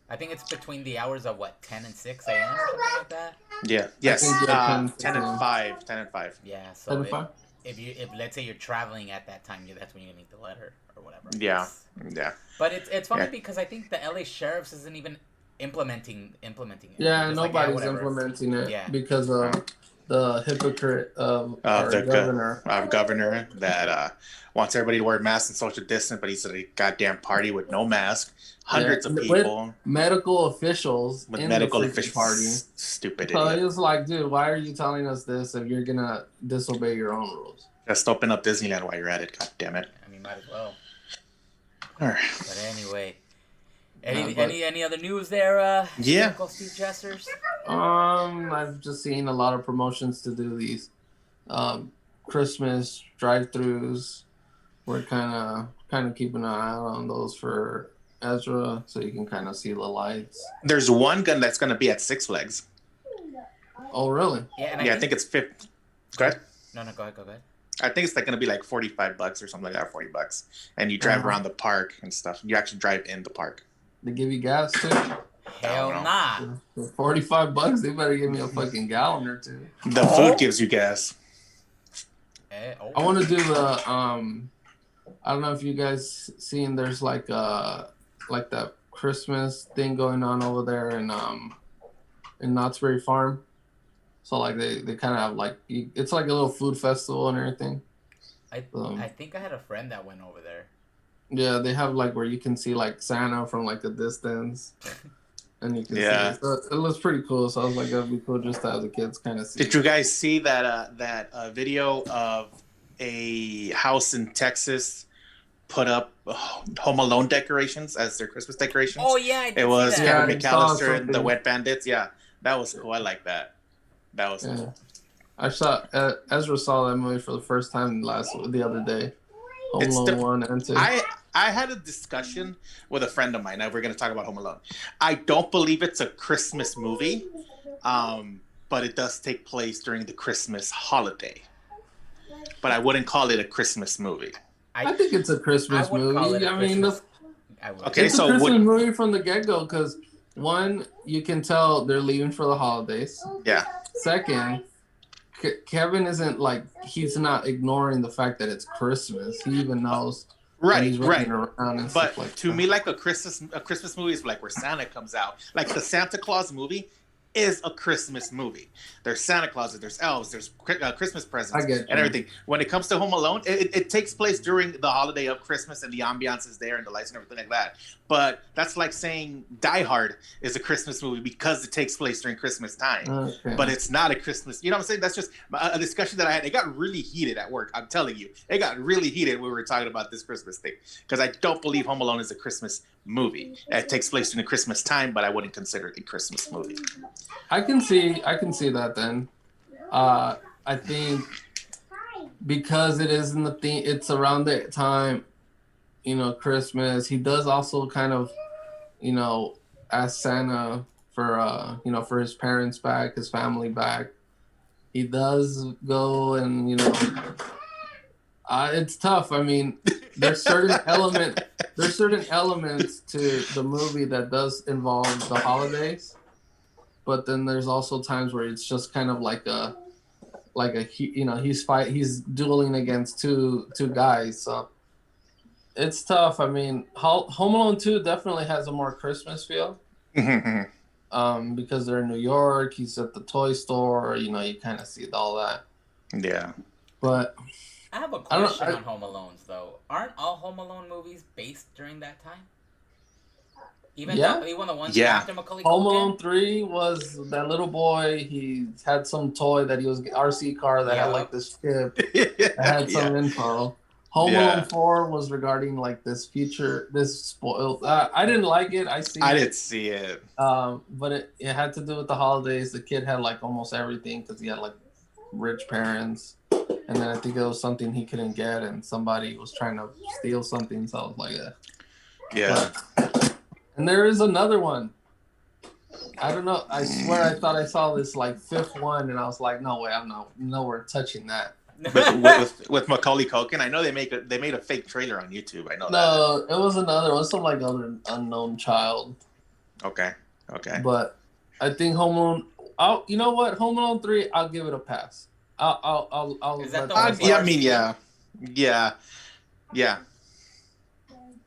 I think it's between the hours of 10 and 6 a.m. or something like that. Yeah. Yes. 10 and 5. 10 and 5. Yeah. So if let's say you're traveling at that time, that's when you need the letter or whatever. Yeah. Yeah. But it's funny because I think the LA sheriffs isn't even implementing it. Yeah, nobody's implementing it because of the hypocrite of our governor. Our governor that wants everybody to wear masks and social distance, but he's at a goddamn party with no mask. Hundreds of people. With medical officials in the party. Stupid so idiot. he was like, dude, why are you telling us this if you're going to disobey your own rules? Just open up Disneyland while you're at it. God damn it. I mean, might as well. All right. But anyway. Any other news there? Uncle Steve Jesters? I've just seen a lot of promotions to do these Christmas drive-throughs. We're kind of keeping an eye out on those for Ezra, so you can kind of see the lights. There's one gun that's going to be at Six Flags. Oh, really? Yeah, I think it's 50. Go ahead. No, go ahead. I think it's going to be like $45 or something like that, $40, and you drive around the park and stuff. You actually drive in the park. They give you gas too? Hell nah. For $45, they better give me a fucking gallon or two. The food gives you gas. I want to do the I don't know if you guys seen. There's like that Christmas thing going on over there in Knott's Berry Farm. So like they kind of have like it's like a little food festival and everything. I think I had a friend that went over there. Yeah, they have like where you can see like Santa from like a distance, and you can see it. So it looks pretty cool. So I was like, that'd be cool just to have the kids kind of see. Did you guys see that video of a house in Texas put up Home Alone decorations as their Christmas decorations? Oh yeah, I did it was see that. Kevin McAllister and the Wet Bandits. Yeah, that was cool. I like that. That was cool. I saw Ezra saw that movie for the first time the other day. Home Alone 1 and 2. I had a discussion with a friend of mine. Now we're going to talk about Home Alone. I don't believe it's a Christmas movie, but it does take place during the Christmas holiday. But I wouldn't call it a Christmas movie. I think it's a Christmas movie. It's a Christmas movie from the get-go because, one, you can tell they're leaving for the holidays. Yeah. Second, Kevin isn't like, he's not ignoring the fact that it's Christmas. He even knows. Right. But to me, like a Christmas movie is like where Santa comes out. Like the Santa Claus movie is a Christmas movie. There's Santa Clauses, there's elves, there's Christmas presents and everything. When it comes to Home Alone, it takes place during the holiday of Christmas and the ambiance is there and the lights and everything like that. But that's like saying Die Hard is a Christmas movie because it takes place during Christmas time. Okay. But it's not a Christmas. You know what I'm saying? That's just a discussion that I had. It got really heated at work. I'm telling you. It got really heated when we were talking about this Christmas thing. Because I don't believe Home Alone is a Christmas movie. It takes place during the Christmas time, but I wouldn't consider it a Christmas movie. I can see that then. I think because it is in the theme, it's around that time, Christmas. He does also kind of, ask Santa for, for his parents back, his family back. He does go and, it's tough. I mean, there's certain elements to the movie that does involve the holidays, but then there's also times where it's just kind of like a he's dueling against two guys, so it's tough. I mean, Home Alone 2 definitely has a more Christmas feel. Because they're in New York, he's at the toy store, you kind of see all that. Yeah. But I have a question on Home Alones, though. Aren't all Home Alone movies based during that time? Even the ones after Macaulay Culkin? Home Alone 3 was that little boy, he had some toy that he was RC car that had like this chip that had some info. Home Alone 4 was regarding like this spoiled. I didn't like it. I didn't see it. But it had to do with the holidays. The kid had like almost everything because he had like rich parents, and then I think it was something he couldn't get, and somebody was trying to steal something. So I was like, yeah. And there is another one. I don't know. I swear I thought I saw this like fifth one, and I was like, no way, I'm nowhere touching that. with Macaulay Culkin, I know they made a fake trailer on YouTube. I know. No, it was another one, some like other unknown child. Okay. But I think Home Alone. You know what? Home Alone 3, I'll give it a pass. I'll. Is that the one? Yeah.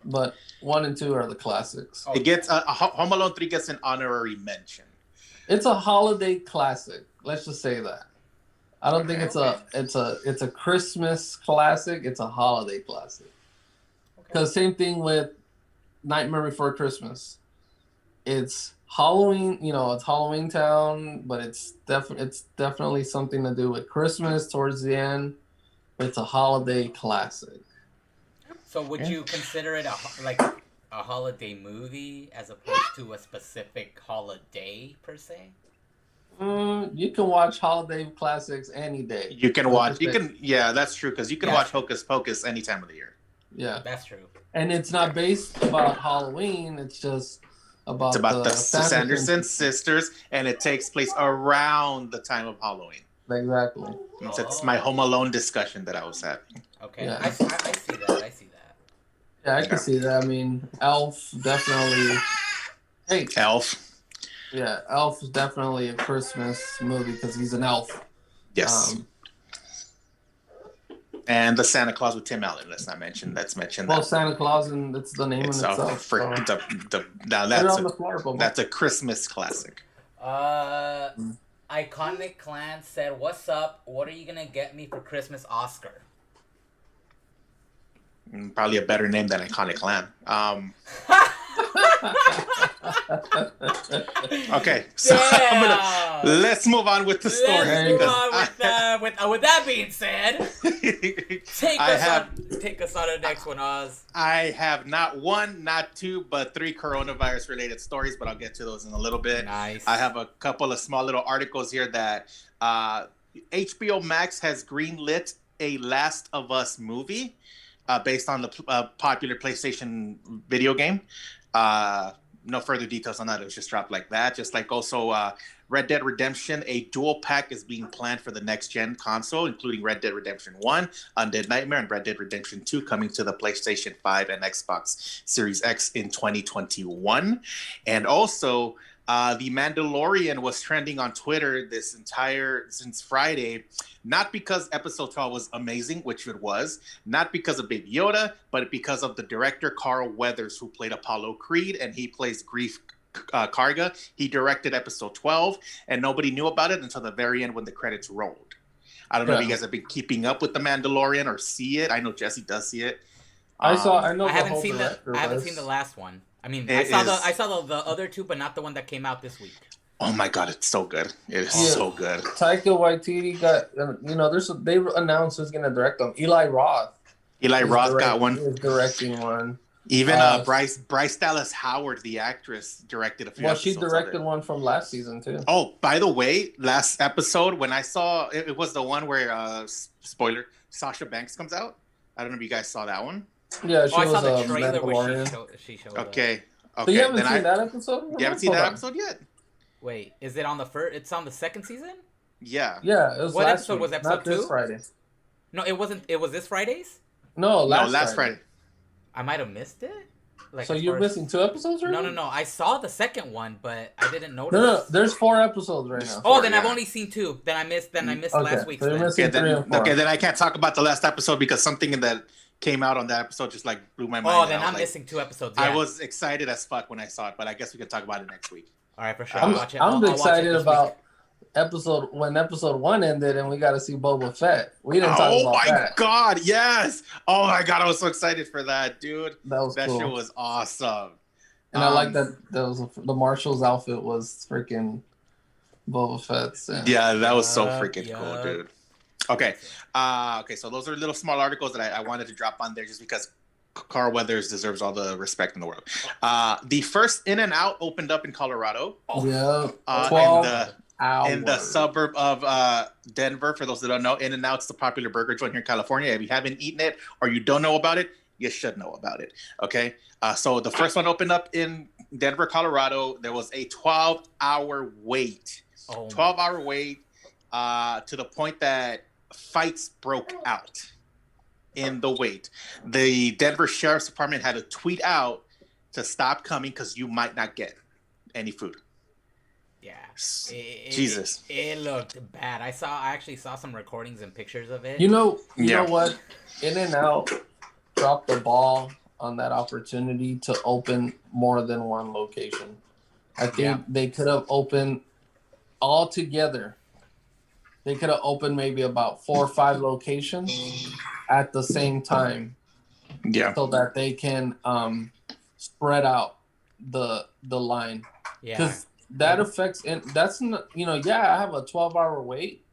But 1 and 2 are the classics. It gets Home Alone 3 gets an honorary mention. It's a holiday classic. Let's just say that. I don't think it's a Christmas classic. It's a holiday classic. Because same thing with Nightmare Before Christmas. It's Halloween. It's Halloween Town, but it's definitely something to do with Christmas towards the end. But it's a holiday classic. So would you consider it a holiday movie as opposed to a specific holiday per se? You can watch holiday classics any day. Yeah, that's true, because you can watch Hocus Pocus any time of the year. Yeah, that's true. And it's not based about Halloween. It's just about the Sanderson sisters, and it takes place around the time of Halloween. Exactly. It's my Home Alone discussion that I was having. Okay, yeah. I see that. Yeah, I can see that. I mean, Elf definitely. Hey, Elf. Yeah, Elf is definitely a Christmas movie because he's an elf. Yes. And the Santa Claus with Tim Allen. Let's mention that. Well, Santa Claus, and it's the name in itself. That's a Christmas classic. Iconic Clan said, "What's up? What are you gonna get me for Christmas, Oscar?" Probably a better name than Iconic Clan. Okay, so let's move on with the story. With that being said, take us on the next one, Oz. I have not 1, not 2, but 3 coronavirus related stories, but I'll get to those in a little bit. Nice. I have a couple of small little articles here that HBO Max has greenlit a Last of Us movie based on the popular PlayStation video game. No further details on that. It was just dropped like that. Just like also Red Dead Redemption, a dual pack is being planned for the next gen console, including Red Dead Redemption 1, Undead Nightmare, and Red Dead Redemption 2 coming to the PlayStation 5 and Xbox Series X in 2021. And also, The Mandalorian was trending on Twitter since Friday, not because episode 12 was amazing, which it was, not because of Baby Yoda, but because of the director Carl Weathers, who played Apollo Creed, and he plays Grief Karga. He directed episode 12, and nobody knew about it until the very end when the credits rolled. I don't know if you guys have been keeping up with The Mandalorian or see it. I know Jesse does see it. I haven't seen the last one. I mean, I saw the other 2, but not the one that came out this week. Oh my god, it's so good! It is so good. Taika Waititi got, they announced who's gonna direct them. Eli Roth got one. He's directing one. Even Bryce Dallas Howard, the actress, directed a few. Well, she directed one from last season too. Oh, by the way, last episode when I saw it was the one where spoiler, Sasha Banks comes out. I don't know if you guys saw that one. Yeah, she I was saw the trailer where she showed Okay. So you haven't seen that episode? You haven't seen that episode yet? Wait, is it on the first? It's on the second season? Yeah. Yeah, it was what last episode week, was episode not 2? This Friday. No, it wasn't. It was this Friday's? No, last Friday. I might have missed it. Like, So as you're far as... missing 2 episodes right No, now? no, no. I saw the second one, but I didn't notice. No. There's 4 episodes right now. Oh, then I've only seen 2. Then I missed. Okay, last week's. so you're Then. missing 3 and 4. Okay, then I can't talk about the last episode because something that came out on that episode just like blew my mind. Oh, then I'm missing 2 episodes. Yeah. I was excited as fuck when I saw it, but I guess we can talk about it next week. All right, for sure. I'm excited about episode 1 ended and we got to see Boba Fett. We didn't talk about that. Oh my god, yes! Oh my god, I was so excited for that, dude. That cool. shit was awesome. And I like that the Marshall's outfit was freaking Boba Fett's. Yeah, that was so freaking cool, dude. Okay, so those are little small articles that I wanted to drop on there just because Carl Weathers deserves all the respect in the world. The first In-N-Out opened up in Colorado. Yeah, 12 in the suburb of Denver. For those that don't know, In-N-Out's the popular burger joint here in California. If you haven't eaten it or you don't know about it, you should know about it. Okay, so the first one opened up in Denver, Colorado. There was a 12-hour wait. 12-hour wait to the point that fights broke out in the wait. The Denver Sheriff's Department had to tweet out to stop coming because you might not get any food. Yeah. Jesus. It looked bad. I actually saw some recordings and pictures of it. You know what? In-N-Out dropped the ball on that opportunity to open more than one location. I think they could have opened all together. They could have opened maybe about 4 or 5 locations at the same time. Yeah. So that they can spread out the line. Yeah. Because that affects, and that's not, I have a 12-hour wait.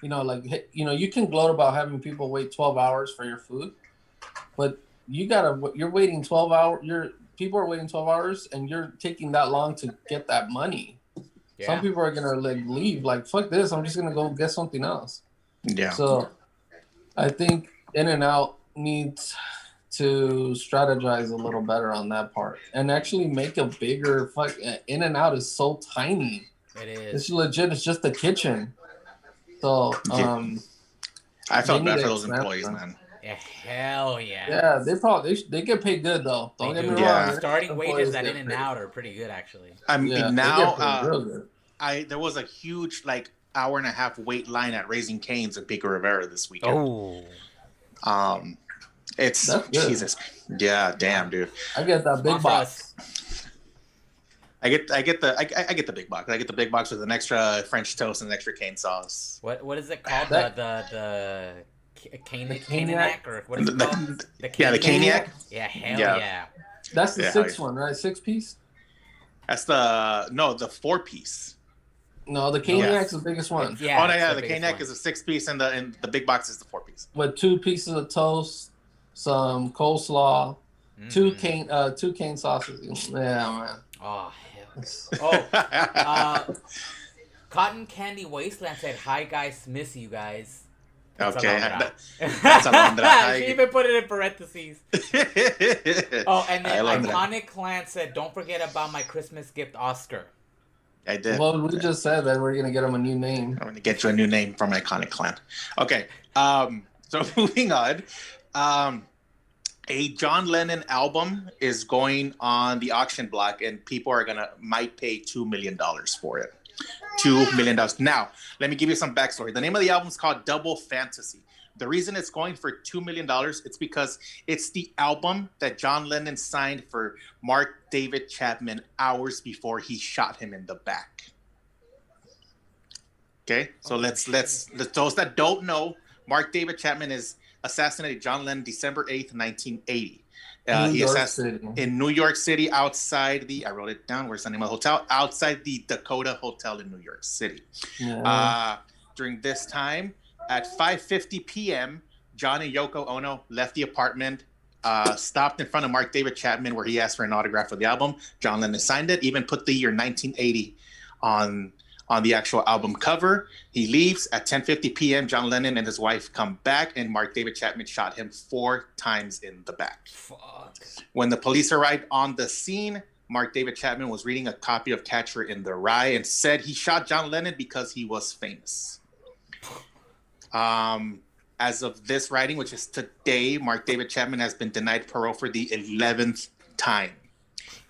You can gloat about having people wait 12 hours for your food, but you're waiting 12 hours. People are waiting 12 hours, and you're taking that long to get that money. Yeah. Some people are gonna leave, fuck this. I'm just gonna go get something else. Yeah. So, I think In-N-Out needs to strategize a little better on that part and actually make a bigger In-N-Out is so tiny. It is. It's legit. It's just a kitchen. So I felt bad for those employees, man. Yeah, hell yeah. Yeah, they get paid good though. Don't get me wrong. Yeah. Starting wages at In-N-Out are pretty good actually. I mean now there was a huge hour-and-a-half wait line at Raising Cane's in Pico Rivera this weekend. Oh. It's Jesus. Yeah, damn, dude. I get that big box. I get the big box. I get the big box with an extra French toast and an extra cane sauce. What is it called? The Caniac or what is it called? The Caniac. Yeah, hell yeah. That's the 6 one, right? 6-piece. That's the 4-piece. No, the Caniac's the biggest one. Yeah. The Caniac is a 6-piece, and the big box is the 4-piece. With 2 pieces of toast, some coleslaw, 2 cane sausages. Yeah, man. Oh hell. Cotton Candy Wasteland said, "Hi guys, miss you guys." Okay, that's Alondra. She even put it in parentheses. And then Iconic Clan said, "Don't forget about my Christmas gift, Oscar." I did. Well, we just said that we're gonna get him a new name. I'm gonna get you a new name from Iconic Clan. Okay. So moving on. A John Lennon album is going on the auction block, and people might pay $2 million for it. $2 million. Now, let me give you some backstory. The name of the album is called Double Fantasy. The reason it's going for $2 million, it's because it's the album that John Lennon signed for Mark David Chapman hours before he shot him in the back. Okay, so let's those that don't know, Mark David Chapman assassinated John Lennon December 8th, 1980. He assassinated in New York City outside I wrote it down. Where's the name of the hotel? Outside the Dakota Hotel in New York City. Yeah. During this time, at 5:50 p.m., John and Yoko Ono left the apartment, stopped in front of Mark David Chapman where he asked for an autograph for the album. John Lennon signed it, even put the year 1980 on the actual album cover. He leaves at 10:50 p.m. John Lennon and his wife come back, and Mark David Chapman shot him 4 times in the back. Fuck. When the police arrived on the scene, Mark David Chapman was reading a copy of Catcher in the Rye and said he shot John Lennon because he was famous. as of this writing, which is today, Mark David Chapman has been denied parole for the 11th time.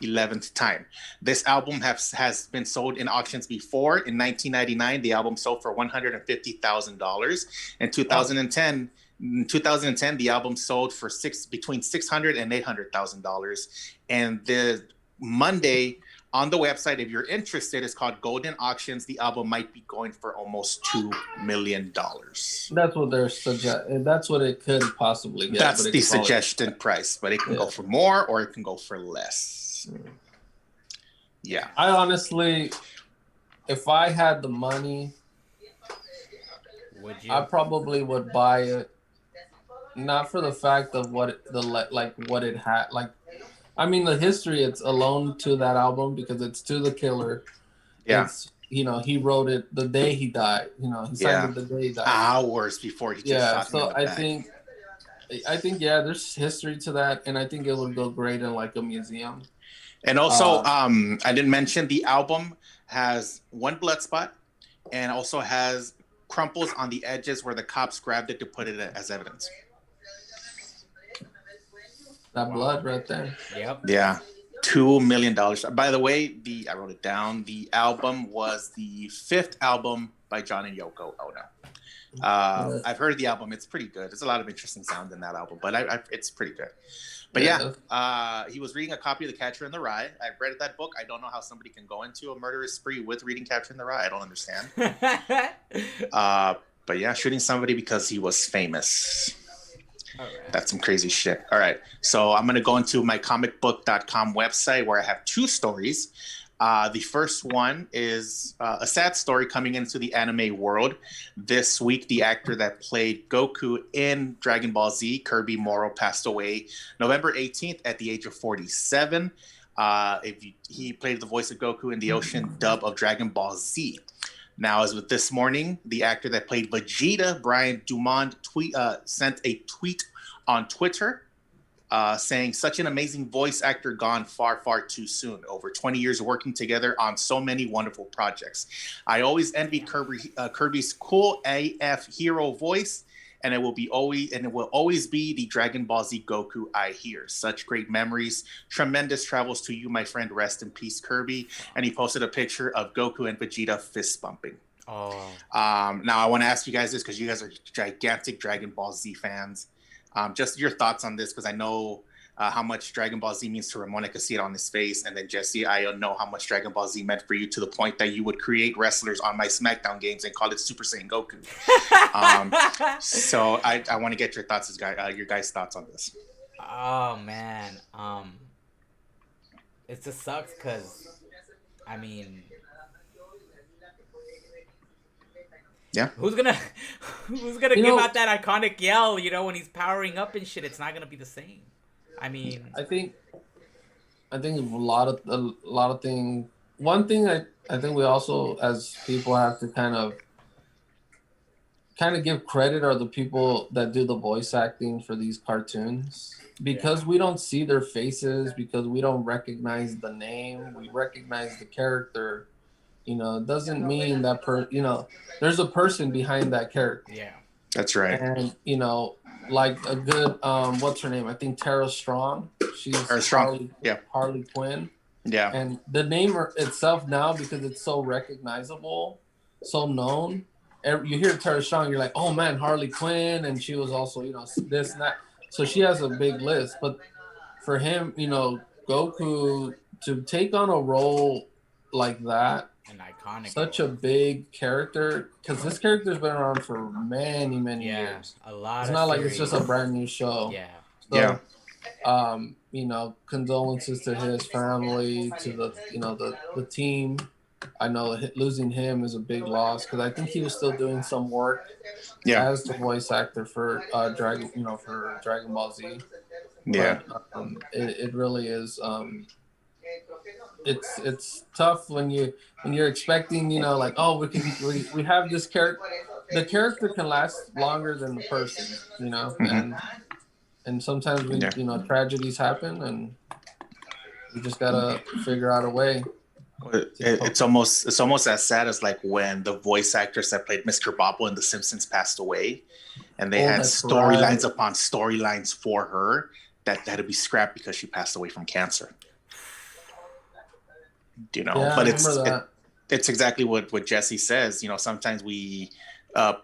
11th time. This album has been sold in auctions before. In 1999, the album sold for $150,000. In 2010, the album sold for between $600,000 and $800,000. And the Monday on the website, if you're interested, it's called Golden Auctions. The album might be going for almost $2 million. That's what that's what it could possibly get. That's the suggested price, but it can go for more or it can go for less. Yeah. I honestly, if I had the money, would you? I probably would buy it. Not for the fact of what it had. Like, I mean, the history, it's alone to that album because it's to the killer. Yeah. It's, he wrote it the day he died. He signed it the day he died. Hours before he just shot him in the back. I think, there's history to that, and I think it would go great in like a museum. And also, I didn't mention the album has one blood spot and also has crumples on the edges where the cops grabbed it to put it as evidence. That blood right there. Yep. Yeah. $2 million. By the way, I wrote it down. The album was the 5th album by John and Yoko Ono. I've heard the album. It's pretty good. There's a lot of interesting sound in that album, but it's pretty good. But he was reading a copy of The Catcher in the Rye. I read that book. I don't know how somebody can go into a murderous spree with reading Catcher in the Rye. I don't understand. But yeah, shooting somebody because he was famous. Right. That's some crazy shit. All right. So I'm going to go into my comicbook.com website where I have 2 stories. The first one is a sad story coming into the anime world. This week, the actor that played Goku in Dragon Ball Z, Kirby Morrow, passed away November 18th at the age of 47. He played the voice of Goku in the Ocean dub of Dragon Ball Z. Now, as with this morning, the actor that played Vegeta, Brian Dumont, sent a tweet on Twitter saying, "Such an amazing voice actor gone far, far too soon. Over 20 years working together on so many wonderful projects. I always envied Kirby's cool AF hero voice, and it will always be the Dragon Ball Z Goku I hear. Such great memories. Tremendous travels to you, my friend. Rest in peace, Kirby." And he posted a picture of Goku and Vegeta fist bumping. Oh. Now I want to ask you guys this because you guys are gigantic Dragon Ball Z fans. Just your thoughts on this, because I know how much Dragon Ball Z means to Ramon. I could see it on his face. And then Jesse, I know how much Dragon Ball Z meant for you, to the point that you would create wrestlers on my SmackDown games and call it Super Saiyan Goku. So I want to get your thoughts, your guys' thoughts on this. Oh man, it just sucks because, I mean, yeah, who's gonna give out that iconic yell? When he's powering up and shit, it's not gonna be the same. I mean, I think a lot of things. One thing I think we also, as people, have to kind of give credit are the people that do the voice acting for these cartoons, because we don't see their faces, because we don't recognize the name. We recognize the character. It doesn't mean that there's a person behind that character. Yeah, that's right. And like a good what's her name? I think Tara Strong. She's Strong. Harley Quinn. Yeah. And the name itself now, because it's so recognizable, so known. You hear Tara Strong, you're like, oh man, Harley Quinn, and she was also this and that. So she has a big list. But for him, Goku to take on a role like that. An iconic. Such a big character, because this character's been around for many, many years. A lot. It's not like it's just a brand new show. Yeah. So, condolences to his family, to the team. I know losing him is a big loss, because I think he was still doing some work as the voice actor for Dragon Ball Z. Yeah. But, it really is. It's tough when you're expecting, we have this character. The character can last longer than the person, Mm-hmm. and sometimes tragedies happen, and we just gotta figure out a way. It's almost as sad as like when the voice actress that played Mr. Bobble in The Simpsons passed away, and they had storylines upon storylines for her that had to be scrapped because she passed away from cancer. You know, yeah, but it's exactly what Jesse says. You know, sometimes we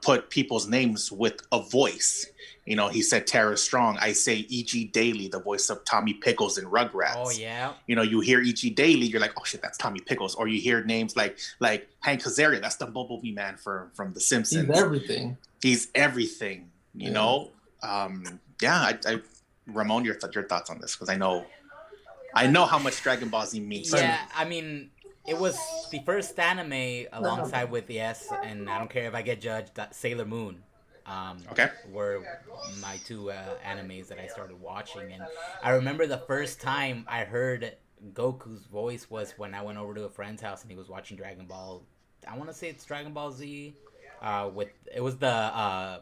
put people's names with a voice. You know, he said Tara Strong. I say E.G. Daily, the voice of Tommy Pickles in Rugrats. Oh yeah. You know, you hear E.G. Daily, you're like, oh shit, that's Tommy Pickles. Or you hear names like Hank Azaria, that's the Bumblebee man from The Simpsons. He's everything. You know, Ramon, your thoughts on this, because I know how much Dragon Ball Z means. Yeah, I mean, it was the first anime alongside with and I don't care if I get judged, Sailor Moon. Were my two animes that I started watching, and I remember the first time I heard Goku's voice was when I went over to a friend's house and he was watching Dragon Ball. I want to say it's Dragon Ball Z. It was the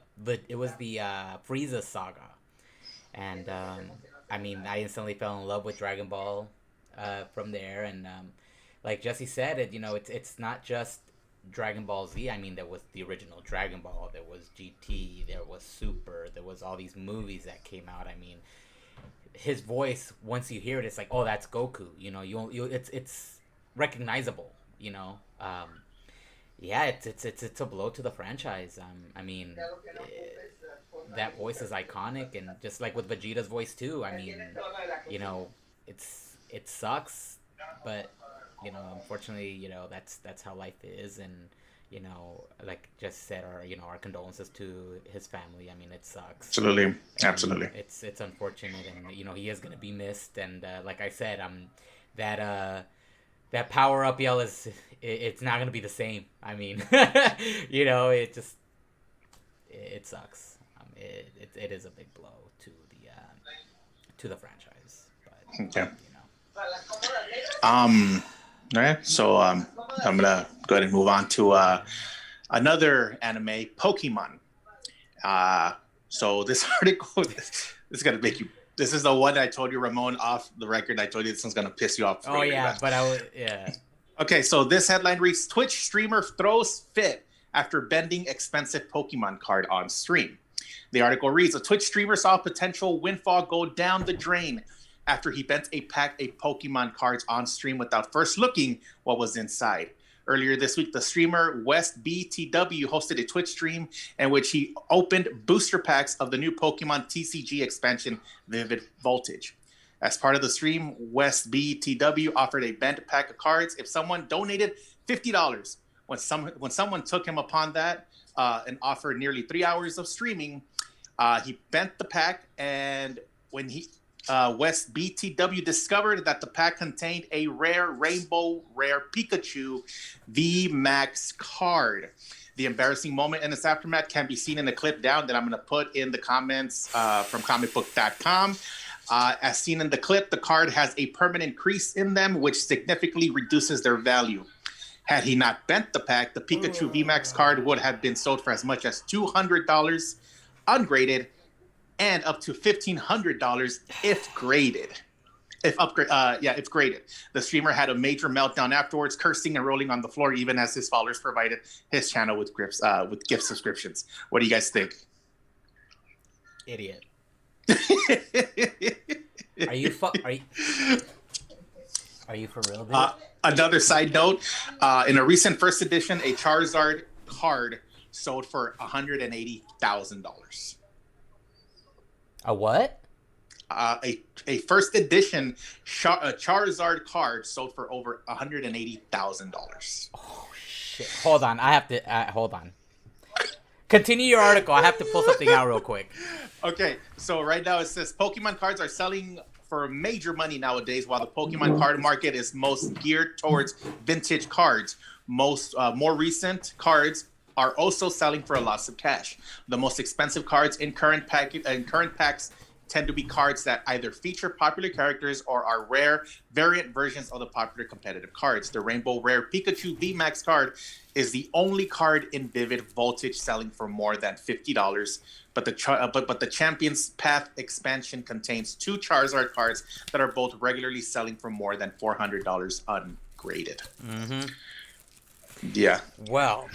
Frieza saga, and I mean, I instantly fell in love with Dragon Ball from there, and like Jesse said, it's not just Dragon Ball Z. I mean, there was the original Dragon Ball, there was GT, there was Super, there was all these movies that came out. I mean, his voice, once you hear it, it's like, oh, that's Goku. You know, it's recognizable. You know, yeah, it's a blow to the franchise. I mean, that voice is iconic, and just like with Vegeta's voice too. I mean, you know, it sucks, but you know, unfortunately, you know, that's how life is, and you know, like just said, our condolences to his family. I mean, it sucks. Absolutely. It's unfortunate, and you know, he is gonna be missed. And like I said, that power up yell it's not gonna be the same. I mean, you know, it sucks. It is a big blow to the franchise. But okay. You know. All right, so I'm gonna go ahead and move on to another anime, Pokemon. So this article is gonna make you. This is the one I told you, Ramon, off the record. I told you this one's gonna piss you off. Oh yeah, but yeah. Okay, so this headline reads: Twitch streamer throws fit after bending expensive Pokemon card on stream. The article reads: a Twitch streamer saw a potential windfall go down the drain after he bent a pack of Pokemon cards on stream without first looking what was inside. Earlier this week, the streamer West BTW hosted a Twitch stream in which he opened booster packs of the new Pokemon TCG expansion, Vivid Voltage. As part of the stream, West BTW offered a bent pack of cards if someone donated $50. When someone took him upon that and offered nearly 3 hours of streaming, he bent the pack, and when West BTW discovered that the pack contained a rare Rainbow Rare Pikachu VMAX card. The embarrassing moment in this aftermath can be seen in the clip down that I'm going to put in the comments from comicbook.com. As seen in the clip, the card has a permanent crease in them, which significantly reduces their value. Had he not bent the pack, the Pikachu VMAX card would have been sold for as much as $200 ungraded, and up to $1,500 if graded. If graded. The streamer had a major meltdown afterwards, cursing and rolling on the floor, even as his followers provided his channel with gift subscriptions. What do you guys think? Idiot. Are you for real, dude? Another side note: in a recent first edition, a Charizard card sold for $180,000. A what? A first edition Charizard card sold for over $180,000. Oh shit! Hold on, I have to hold on. Continue your article. I have to pull something out real quick. Okay, so right now it says Pokemon cards are selling for major money nowadays, while the Pokemon card market is most geared towards vintage cards. More recent cards are also selling for a lot of cash. The most expensive cards in current packs tend to be cards that either feature popular characters or are rare variant versions of the popular competitive cards. The Rainbow Rare Pikachu VMAX card is the only card in Vivid Voltage selling for more than $50. But the Champions Path expansion contains 2 Charizard cards that are both regularly selling for more than $400 degraded. Mm-hmm. Yeah. Well,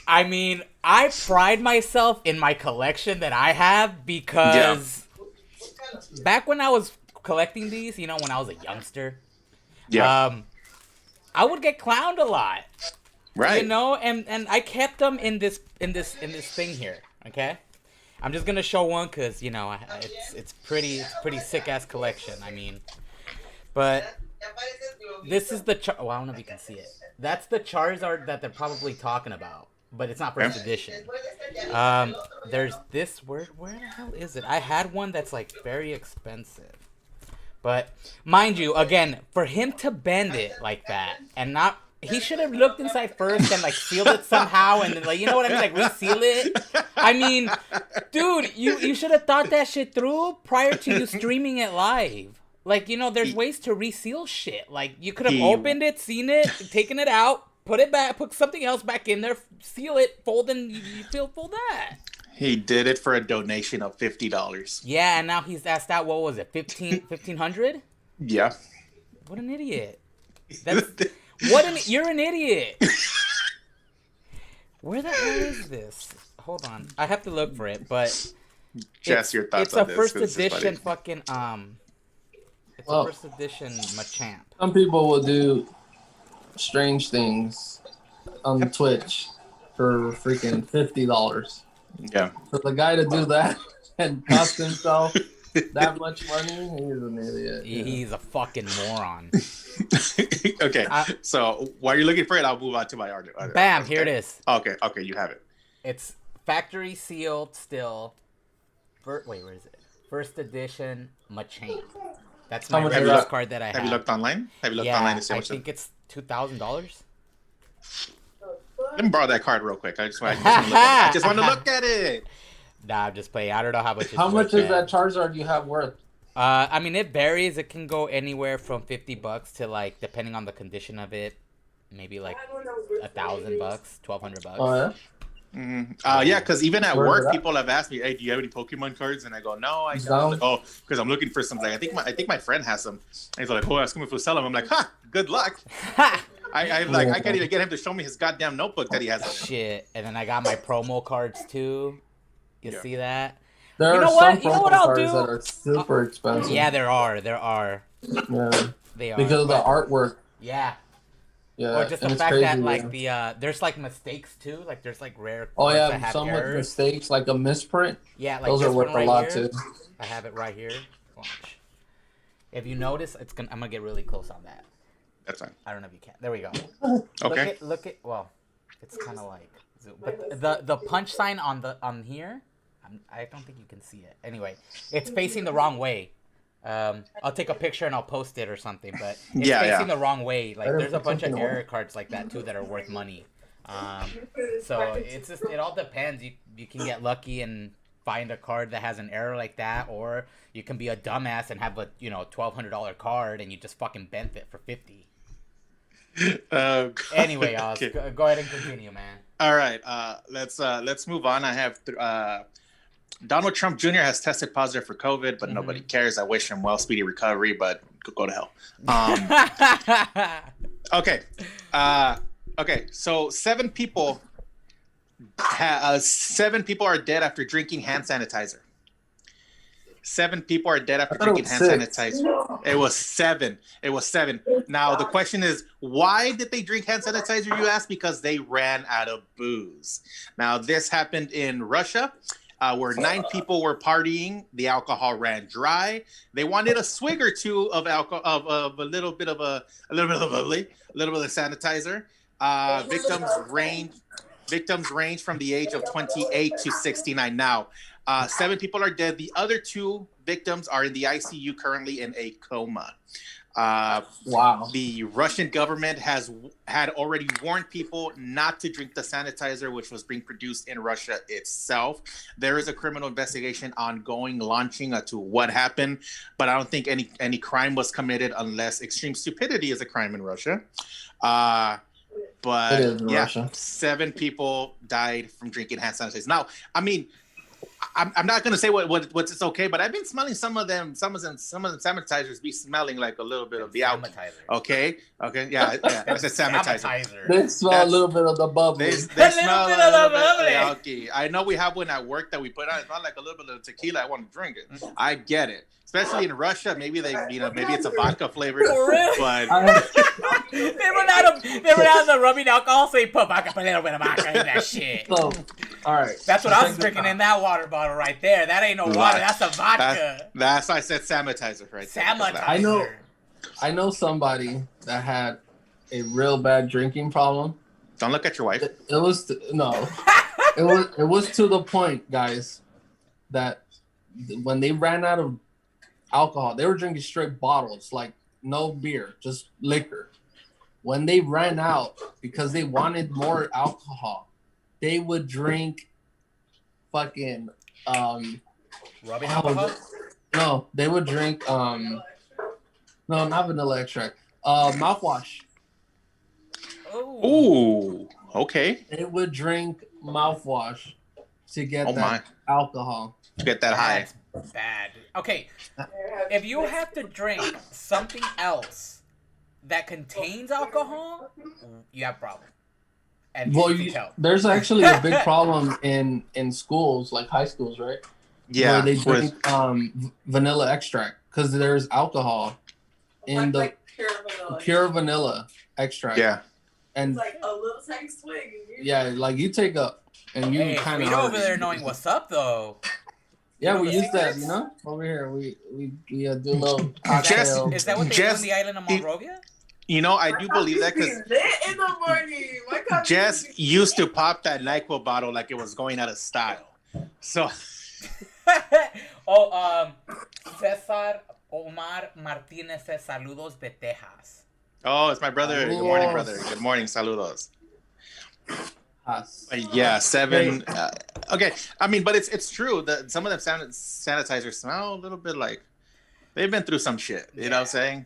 I mean, I pride myself in my collection that I have because back when I was collecting these, you know, when I was a youngster, Yeah. I would get clowned a lot. Right. You know, and I kept them in this thing here. Okay, I'm just gonna show one because you know it's pretty sick ass collection. I mean, but this is the well, I don't know if you can see it. That's the Charizard that they're probably talking about, but it's not first edition. There's this where the hell is it? I had one that's like very expensive. But mind you, again, for him to bend it like that and not, he should have looked inside first and like sealed it somehow and then like, you know what I mean, like reseal it. I mean, dude, you should have thought that shit through prior to you streaming it live. Like, you know, there's ways to reseal shit. Like you could have opened it, seen it, taken it out, put it back, put something else back in there, seal it, fold, and you fold that. He did it for a donation of $50. Yeah, and now he's asked out, what was it, 1,500? Yeah. What an idiot. You're an idiot. Where the hell is this? Hold on. I have to look for it, but Jess, your thoughts on this? It's a first edition fucking it's a first edition Machamp. Some people will do strange things on Twitch for freaking $50. Yeah. For the guy to do that and cost himself that much money, he's an idiot. He's a fucking moron. Okay, so while you're looking for it, I'll move on to my art. Bam, here it is. Okay, you have it. It's factory sealed still. Wait, where is it? First edition Machamp. That's my rarest card that I have. Have you looked online? Online to see I think it's $2,000. Let me borrow that card real quick. I just want to look at it. Nah, I'm just playing. I don't know how much. How much is that Charizard you have worth? I mean, it varies. It can go anywhere from $50 to like, depending on the condition of it, maybe like $1,000, $1,200. Oh yeah. Mm-hmm. Yeah, because even at work, people have asked me, "Hey, do you have any Pokemon cards?" And I go, "No, I don't." Like, oh, because I'm looking for some. Like, I think my friend has some. And he's like, "Oh, ask him if we'll sell them." I'm like, "Ha, good luck." I can't even get him to show me his goddamn notebook that he has. Shit, and then I got my promo cards too. You see that? There you know are what? some promo cards that are super expensive. Yeah, there are. Yeah. They are because of the artwork. Yeah. Yeah. Or just the fact crazy, that like there's like mistakes too. Like there's like rare. Oh yeah, that have some with mistakes, like a misprint. Yeah, like those are worth a lot too. I have it right here. Watch. If you notice, I'm gonna get really close on that. That's fine. I don't know if you can. There we go. Okay. Look at. Well, it's kind of like. But the punch sign on here, I don't think you can see it. Anyway, it's facing the wrong way. I'll take a picture and I'll post it or something. But it's facing the wrong way. Like there's a bunch of error cards like that too that are worth money. So it's just, it all depends. You can get lucky and find a card that has an error like that, or you can be a dumbass and have a $1,200 card and you just fucking bent it for $50. Anyway, Oz, go ahead and continue, man. All right, let's move on. I have Donald Trump Jr. has tested positive for COVID, but nobody cares. I wish him well, speedy recovery, but go to hell. Okay, so 7 people are dead after drinking hand sanitizer. 7 people are dead after drinking hand sanitizer. It was 7. Now, the question is, why did they drink hand sanitizer, you ask? Because they ran out of booze. Now, this happened in Russia, where 9 people were partying. The alcohol ran dry. They wanted a swig or two of alcohol, of a little bit of sanitizer. Victims range from the age of 28 to 69. Now, 7 people are dead. The other 2 victims are in the ICU currently in a coma. Wow. The Russian government had already warned people not to drink the sanitizer, which was being produced in Russia itself. There is a criminal investigation ongoing, launching to what happened, but I don't think any crime was committed unless extreme stupidity is a crime in Russia. But yeah, Russia. 7 people died from drinking hand sanitizer. Now, I mean, I'm not gonna say what's it's okay, but I've been smelling some of them sanitizers be smelling like a little bit of the alcohol. Okay, yeah. I said sanitizer. They smell a little bit of the bubble. They smell a little bit of the alcohol. I know we have one at work that we put on. It's not like a little bit of tequila. I want to drink it. I get it. Especially in Russia, maybe maybe it's a vodka flavor. For real? But they run out of the rubbing alcohol, so you put a little bit of vodka in that shit. So, all right. That's what I was drinking in that water bottle right there. That ain't no water. That's a vodka. That's why I said sanitizer right there. Sanitizer. I know somebody that had a real bad drinking problem. Don't look at your wife. It was to the point, guys, that when they ran out of alcohol, they were drinking straight bottles, like no beer, just liquor. When they ran out because they wanted more alcohol, they would drink fucking rubbing alcohol? No, they would drink no, not vanilla extract. Mouthwash. Ooh, okay. They would drink mouthwash to get alcohol. To get that high. That's bad. Okay, if you have to drink something else that contains alcohol, you have a problem. And there's actually a big problem in schools, like high schools, right? Yeah. Where they drink vanilla extract because there's alcohol in the pure vanilla extract. Yeah. And it's like a little tiny swig. Yeah, like you take up and you kind of over there knowing what's up though. Yeah, we use that, over here. We do a little cocktail. Is that what they do on the island of Monrovia? I do believe that because in the morning. Jess used to pop that NyQuil bottle like it was going out of style. So. Cesar Omar Martinez says saludos de Texas. Oh, it's my brother. Good morning, brother. Good morning, saludos. Yeah, 7. Okay, I mean, but it's true that some of them sanitizers smell a little bit like they've been through some shit. You know what I'm saying?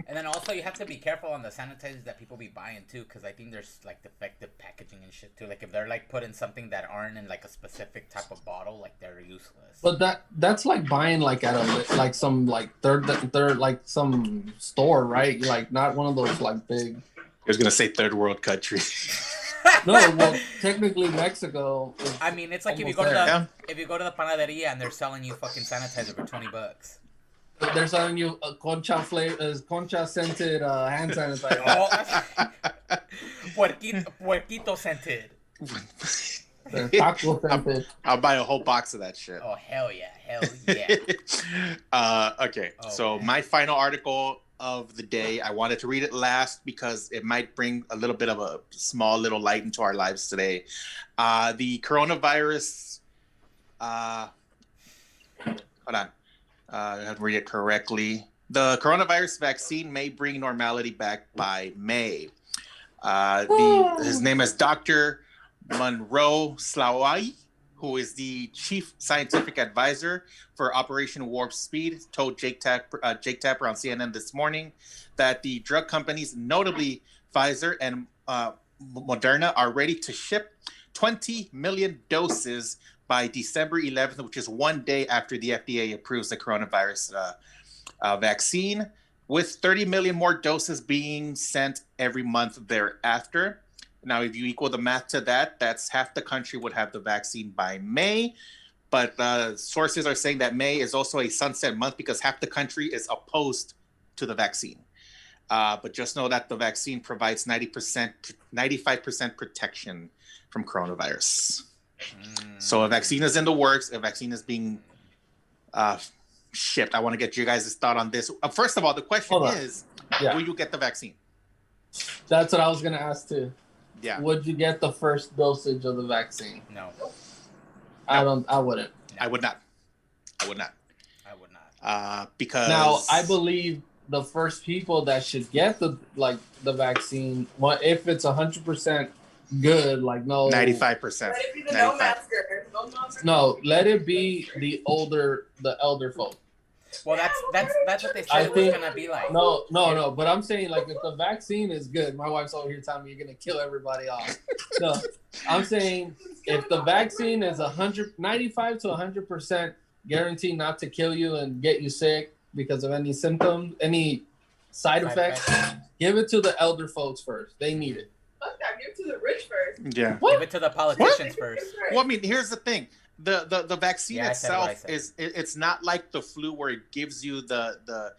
And then also you have to be careful on the sanitizers that people be buying too, because I think there's like defective packaging and shit too. Like if they're like putting something that aren't in like a specific type of bottle, like they're useless. But that's like buying like at some like third like some store, right? Like not one of those like big. I was gonna say third world country. No, well, technically Mexico. I mean, it's like if you go to the panaderia and they're selling you fucking sanitizer for $20. They're selling you a concha scented hand sanitizer. Puerquito scented. Taco scented. I'll buy a whole box of that shit. Oh hell yeah. Okay, so man. My final article of the day, I wanted to read it last because it might bring a little bit of a small little light into our lives today. The coronavirus. Hold on. I have to read it correctly. The coronavirus vaccine may bring normality back by May. His name is Dr. Monroe Slawai, who is the chief scientific advisor for Operation Warp Speed, told Jake Tapper on CNN this morning that the drug companies, notably Pfizer and Moderna, are ready to ship 20 million doses by December 11th, which is one day after the FDA approves the coronavirus vaccine, with 30 million more doses being sent every month thereafter. Now, if you equal the math to that, that's half the country would have the vaccine by May. But sources are saying that May is also a sunset month because half the country is opposed to the vaccine. But just know that the vaccine provides 95% protection from coronavirus. So a vaccine is in the works. A vaccine is being shipped. I want to get you guys' thought on this. First of all, the question is, will you get the vaccine? That's what I was going to ask too. Yeah. Would you get the first dosage of the vaccine? No. I wouldn't. No. I would not. Because now I believe the first people that should get the vaccine, if it's 100% good, like no 95%. Let it be the no masker. No, let it be the elder folk. Well, that's what they I said it was think- gonna be like. No. But I'm saying, like, if the vaccine is good, my wife's over here telling me you're gonna kill everybody off. No, I'm saying if the vaccine is 95 to 100% guaranteed not to kill you and get you sick because of any symptoms, any side effects, give it to the elder folks first. They need it. Fuck that. Give it to the rich first. Yeah. Give it to the politicians first. Well, I mean, here's the thing. The vaccine Yeah, I said what I itself said. it's not like the flu where it gives you the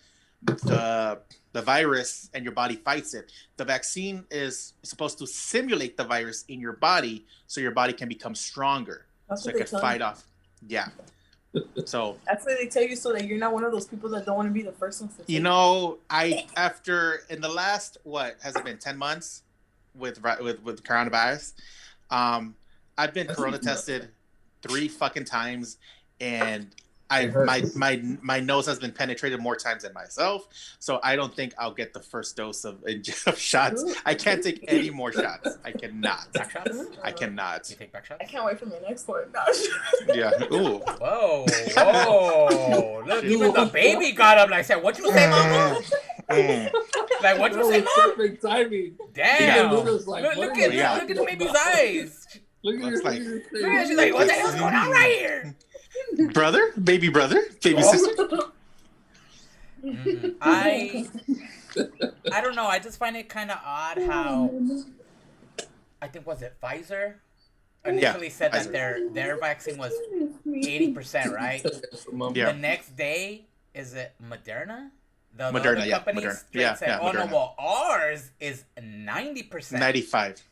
virus and your body fights it. The vaccine is supposed to simulate the virus in your body so your body can become stronger. That's So what it they can tell fight you. off. Yeah. So That's what they tell you so that you're not one of those people that don't want to be the first ones to you take know, after in the last what has it been 10 months with coronavirus, I've been corona tested 3 fucking times, and my nose has been penetrated more times than myself. So I don't think I'll get the first dose of shots. I can't take any more shots. I cannot. Back shots? I cannot. You take back shots? I can't wait for my next one. No. Yeah. Ooh. Whoa, whoa! Look, even the baby got up. Like I said, what you say, mama? Like what you That say, was mama? perfect timing. Damn! Look, it's like, Look what at are you- look at the baby's eyes. Look at Looks your like- face. Look at she's like, what the hell's going on right here? Brother, baby sister. I don't know. I just find it kind of odd how I think was it Pfizer initially said that Pfizer. their vaccine was 80%, right? Yeah. The next day, is it Moderna? The Moderna, other yeah, company Moderna. straight Yeah, said, yeah, "Oh no, Moderna. well ours is 90%." 95.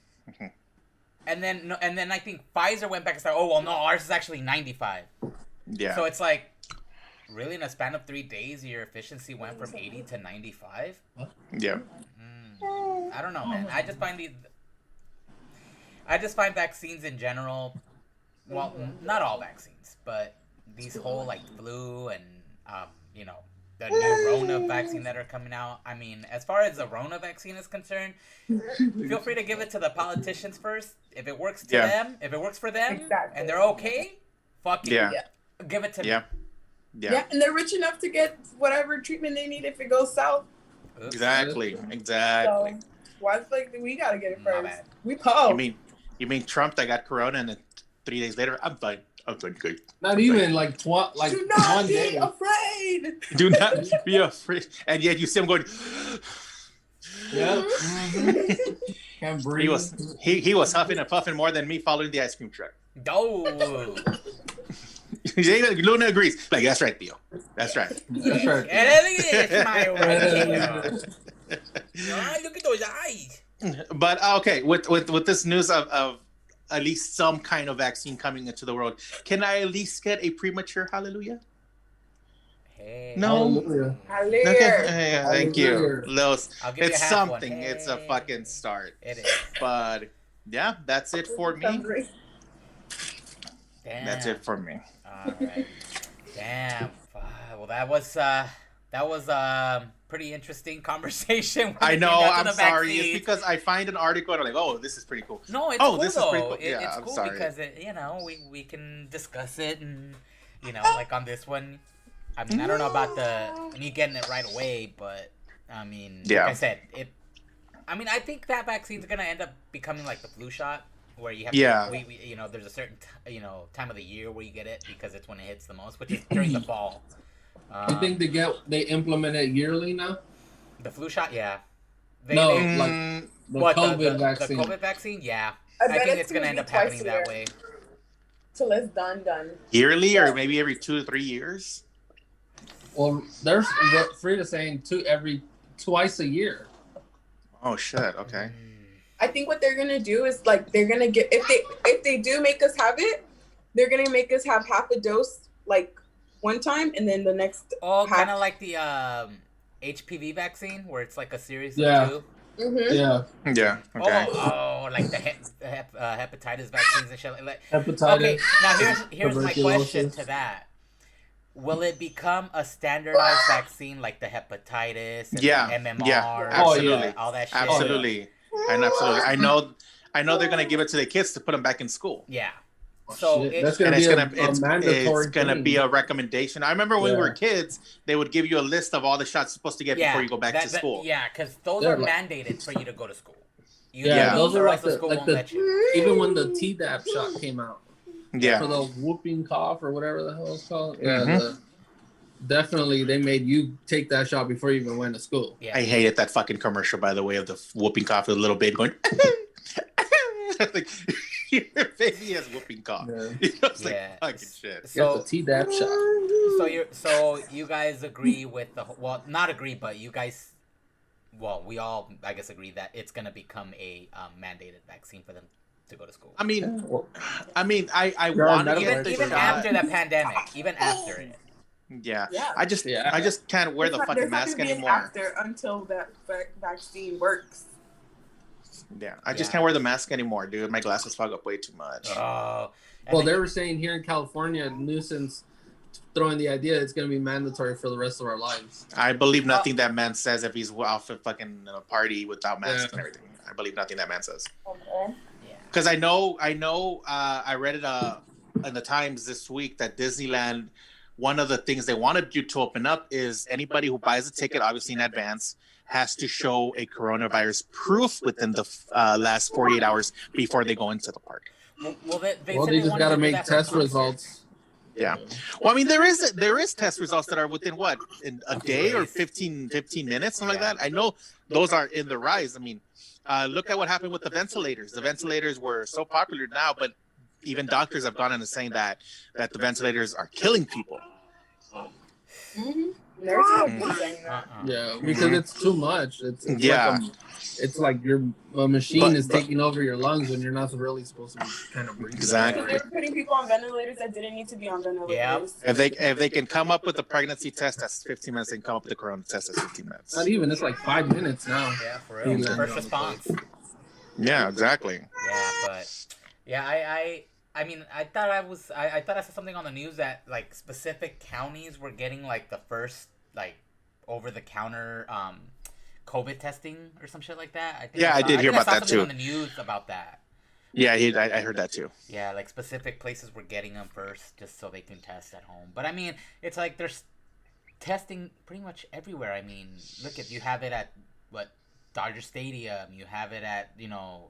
And then I think Pfizer went back and said, "Oh well, no, ours is actually 95." Yeah. So it's like, really, in a span of 3 days, your efficiency went from 80 to 95. Yeah. I don't know, man. I just find vaccines in general, well, not all vaccines, but these whole like flu and you know, the new Rona vaccine that are coming out. I mean, as far as the Rona vaccine is concerned, feel free to give it to the politicians first. If it works to them, if it works for them, Exactly. and they're okay, fuck it. Yeah. Give it to me. Yeah. Yeah, and they're rich enough to get whatever treatment they need if it goes south. Oops. Exactly. So why the fuck do we gotta get it My first? bad. We po. You mean Trump that got corona and then 3 days later I'm fine. I'm doing good. Not even like Do 1 not be day. afraid. Do not be afraid. And yet you see him going. Yeah. Can't breathe. He was huffing and puffing more than me following the ice cream truck. Oh. Luna agrees. Like that's right, Theo. That's right. That's right. It is my radio. Ah, look at those eyes. But okay, with this news of at least some kind of vaccine coming into the world, can I at least get a premature hallelujah? Hey. No. Hallelujah. Okay. Hallelujah. Yeah, thank you. Los, I'll give you it's half something. one. It's a Hey. fucking start. It is. But yeah, that's it for me. Damn. That's it for me. All right. Damn. Well, that was pretty interesting conversation. when I it know. came down to I'm the sorry. vaccines. It's because I find an article and I'm like, oh, this is pretty cool. No, it's Oh, cool this is though. pretty cool. Yeah, It's I'm cool sorry. because we can discuss it and like on this one. I mean, I don't know about me getting it right away, but I mean, Yeah. like I said, I think that vaccine's gonna end up becoming like the flu shot, where you have Yeah. we there's a certain time of the year where you get it because it's when it hits the most, which is during the fall. You think they implement it yearly now? The flu shot? Yeah. No, they- like the what, COVID the vaccine. COVID vaccine? Yeah. I I bet think it's it's gonna gonna end be up twice happening a that year. way. Till it's done. Yearly or maybe every 2 to 3 years. Well, they're free to saying twice a year. Oh shit. Okay. I think what they're gonna do is like they're gonna get if they do make us have it, they're gonna make us have half a dose like one time and then the next. Oh, half. kind of like the HPV vaccine, where it's like a series Yeah. of 2. Mm-hmm. Yeah, Yeah. Okay. Oh, like the hepatitis vaccines and shit like that. hepatitis. Okay, now here's my question tuberculosis. to that. Will it become a standardized vaccine like the hepatitis and Yeah, the MMR, yeah, absolutely. all that shit? Absolutely. And absolutely. I know they're gonna give it to the kids to put them back in school. Yeah. So that's gonna be a mandatory. It's gonna be a recommendation. I remember when we were kids, they would give you a list of all the shots you're supposed to get before you go back to school. Because those are mandated for you to go to school. Those are like even when the Tdap shot came out. Yeah. For the whooping cough or whatever the hell it's called. Yeah. Definitely, they made you take that shot before you even went to school. Yeah. I hated that fucking commercial, by the way, of the whooping cough with a little baby going. Like, your baby has whooping cough. Yeah. It's like fucking shit. So the Tdap shot. So you guys agree with not agree, but you guys, we all I guess agree that it's gonna become a mandated vaccine for them to go to school. I mean, I want to get the even shot. after the pandemic, even after it. Yeah. I just can't wear the fucking mask anymore. After until that vaccine works. Yeah, I just can't wear the mask anymore, dude. My glasses fog up way too much. Well, they were saying here in California, Newsom's throwing the idea it's going to be mandatory for the rest of our lives. I believe nothing that man says if he's off at fucking a party without masks and everything. I believe nothing that man says. Okay. Because I know. I read it in the Times this week that Disneyland. One of the things they wanted you to open up is anybody who buys a ticket, obviously in advance, has to show a coronavirus proof within the last 48 hours before they go into the park. They just got to make test results. Yeah. Well, I mean, there is test results that are within in a day or 15 minutes, something like that. I know those are in the rise. I mean, look at what happened with the ventilators. The ventilators were so popular now, but even doctors have gone into saying that the ventilators are killing people. Mm-hmm. Yeah, because it's too much. It's like your machine is taking over your lungs when you're not really supposed to be kind of breathing. Exactly. They're putting people on ventilators that didn't need to be on ventilators. Yeah. If they can come up with a pregnancy test, that's 15 minutes. They can come up with a corona test, that's 15 minutes. Not even. It's like 5 minutes now. Yeah, for real. First response. Yeah, exactly. Yeah, but I mean, I thought I saw something on the news that like specific counties were getting like the first like over the counter COVID testing or some shit like that. I did hear about that too. On the news about that. Yeah, I heard that too. Yeah, like specific places were getting them first just so they can test at home. But I mean, it's like there's testing pretty much everywhere. I mean, look, if you have it at Dodger Stadium, you have it at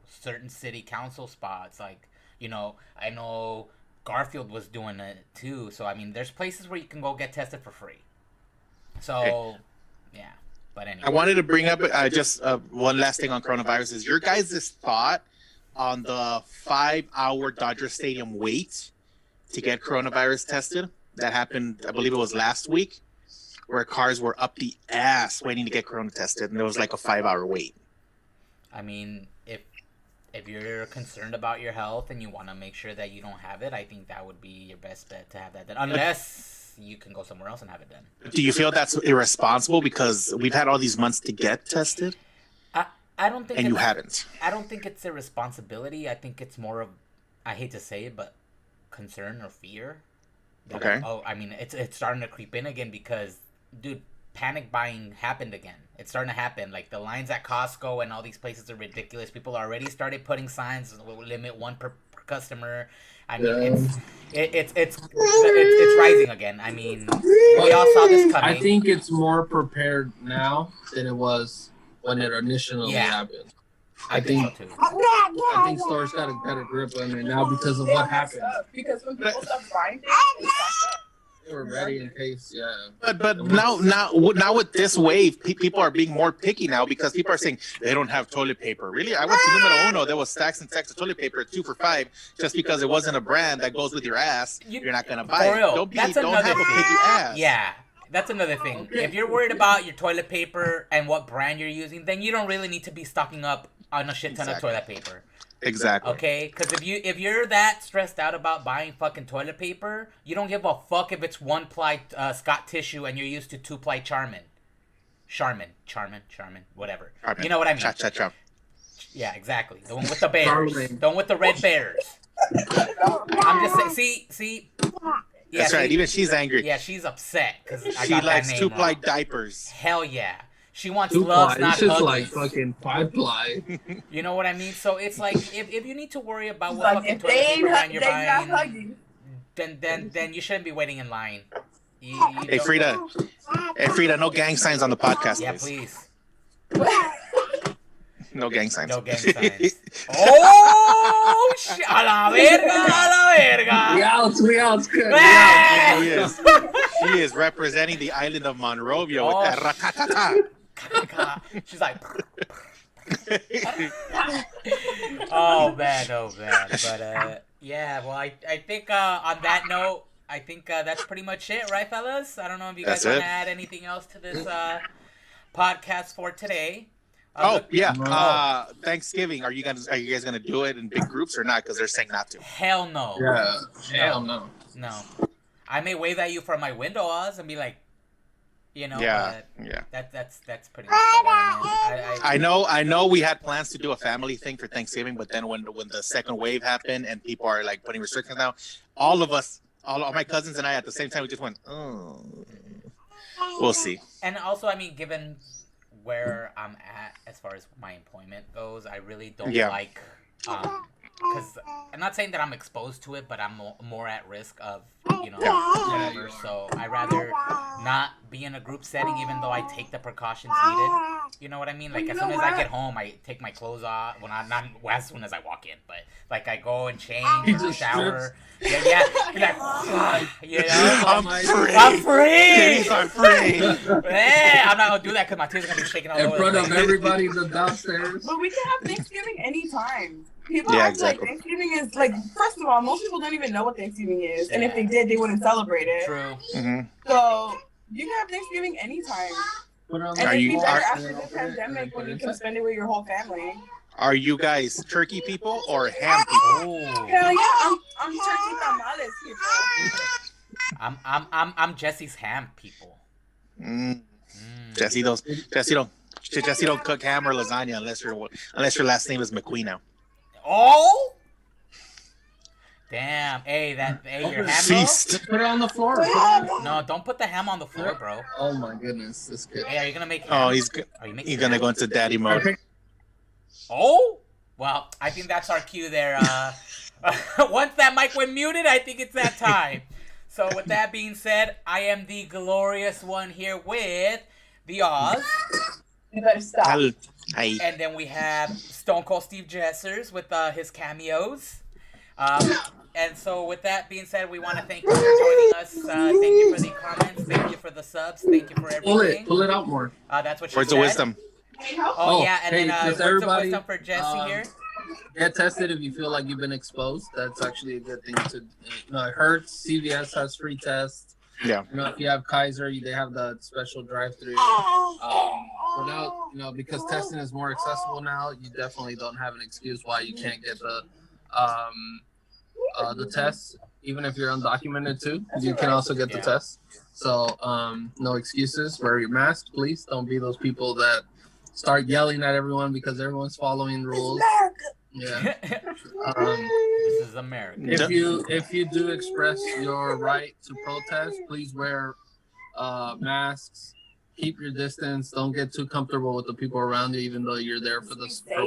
certain city council spots like. I know Garfield was doing it too. So, I mean, there's places where you can go get tested for free. So, yeah. But anyway. I wanted to bring up just one last thing on coronavirus is your guys' thought on the 5-hour Dodger Stadium wait to get coronavirus tested. That happened, I believe it was last week, where cars were up the ass waiting to get corona tested. And there was like a 5-hour wait. I mean, if you're concerned about your health and you want to make sure that you don't have it, I think that would be your best bet to have that done. Unless you can go somewhere else and have it done. Do you feel that's irresponsible because we've had all these months to get tested? I don't think. And you haven't. I don't think it's a responsibility. I think it's more of, I hate to say it, but concern or fear. Okay. I mean, it's starting to creep in again because, dude, panic buying happened again. It's starting to happen. Like the lines at Costco and all these places are ridiculous. People already started putting signs limit one per customer. I mean, it's rising again. I mean, we all saw this coming. I think it's more prepared now than it was when it initially happened. I think so too. I think stores got a better grip on it now because of what happened. Because when people start buying things, they were ready in case, But now with this wave, people are being more picky now because people are saying they don't have toilet paper. Really? I went to Numero Uno. There was stacks and stacks of toilet paper, 2 for $5, just because it wasn't a brand that goes with your ass. You're not gonna buy it. Don't have a picky ass. Yeah. That's another thing. Okay. If you're worried about your toilet paper and what brand you're using, then you don't really need to be stocking up on a shit ton of toilet paper. Exactly. Okay? Because if you're that stressed out about buying fucking toilet paper, you don't give a fuck if it's 1-ply Scott tissue and you're used to 2-ply Charmin, whatever. Charmin. You know what I mean? Cha. Yeah, exactly. The one with the bears. The one with the red bears. I'm just saying. See. Yeah, that's right. Even she's angry. Yeah, she's upset because she likes 2-ply diapers. Hell yeah. She wants 2 loves, ply. not It's just huggies. like fucking 5 ply. You know what I mean? So it's like if you need to worry about what Like, fucking if toilet they paper ain't brand you're they not buying, hugging. then you shouldn't be waiting in line. You Hey don't- Frida, no gang signs on the podcast, Yeah, please. please. No gang signs. No gang signs. Oh, a la verga, a la verga. We out. Hey! She is representing the island of Monrovia Oh, with that rakatata. She's like, oh man. But yeah. Well, I think on that note, I think that's pretty much it, right, fellas? I don't know if you guys That's want it. to add anything else to this podcast for today. Thanksgiving. Are you guys gonna do it in big groups or not? Because they're saying not to. Hell no. Yeah. Hell no. No. I may wave at you from my window, Oz, and be like, you know. Yeah. That's pretty much it. I know. We had plans to do a family thing for Thanksgiving, but then when the second wave happened and people are like putting restrictions now, all of my cousins and I at the same time we just went, oh, we'll see. And also, I mean, given where I'm at as far as my employment goes, I really don't like, because I'm not saying that I'm exposed to it, but I'm more at risk of, whatever. So I rather not be in a group setting, even though I take the precautions needed. You know what I mean? Like, as soon as I get home, I take my clothes off. Well, not as soon as I walk in, but like I go and change, shower. Yeah. Like, you know, I'm free. I'm free. Hey, I'm not gonna do that because my tears are gonna be shaking all In over. front the of place. everybody in the downstairs. But we can have Thanksgiving anytime. People Yeah, act exactly. like Thanksgiving is like, first of all, most people don't even know what Thanksgiving is. And if Yeah. they did, they wouldn't celebrate it. True. Mm-hmm. So you can have Thanksgiving anytime. And Are it'd you- be better are- after the pandemic when you can spend it with your whole family. Are you guys turkey people or ham people? Ooh. Hell yeah, I'm turkey tamales people. I'm Jesse's ham people. Jesse don't cook ham or lasagna unless your last name is McQueen. Oh. Damn. Hey, your ham though? Feast. Just put it on the floor. No, don't put the ham on the floor, bro. Oh my goodness, this kid. Hey, are you gonna make ham? Oh, he's Are you making he's gonna ham? go into daddy mode. Oh? Well, I think that's our cue there. Once that mic went muted, I think it's that time. So with that being said, I am the glorious one here with the Oz. You better stop. Hi. And then we have Stone Cold Steve Jessers with his cameos. And so with that being said, we want to thank you for joining us. Thank you for the comments. Thank you for the subs. Thank you for everything. Pull it out more. That's what she Words said. of wisdom. Oh, yeah, and hey, then does words of everybody, wisdom for Jesse here. Get tested if you feel like you've been exposed. That's actually a good thing to. It hurts. CVS has free tests. Yeah. If you have Kaiser, they have the special drive-through. Without, because testing is more accessible now, you definitely don't have an excuse why you can't get the tests. Even if you're undocumented too, you can also get the test. So no excuses. Wear your mask, please. Don't be those people that start yelling at everyone because everyone's following rules. Yeah. This is America. If you do express your right to protest, please wear masks. Keep your distance. Don't get too comfortable with the people around you, even though you're there for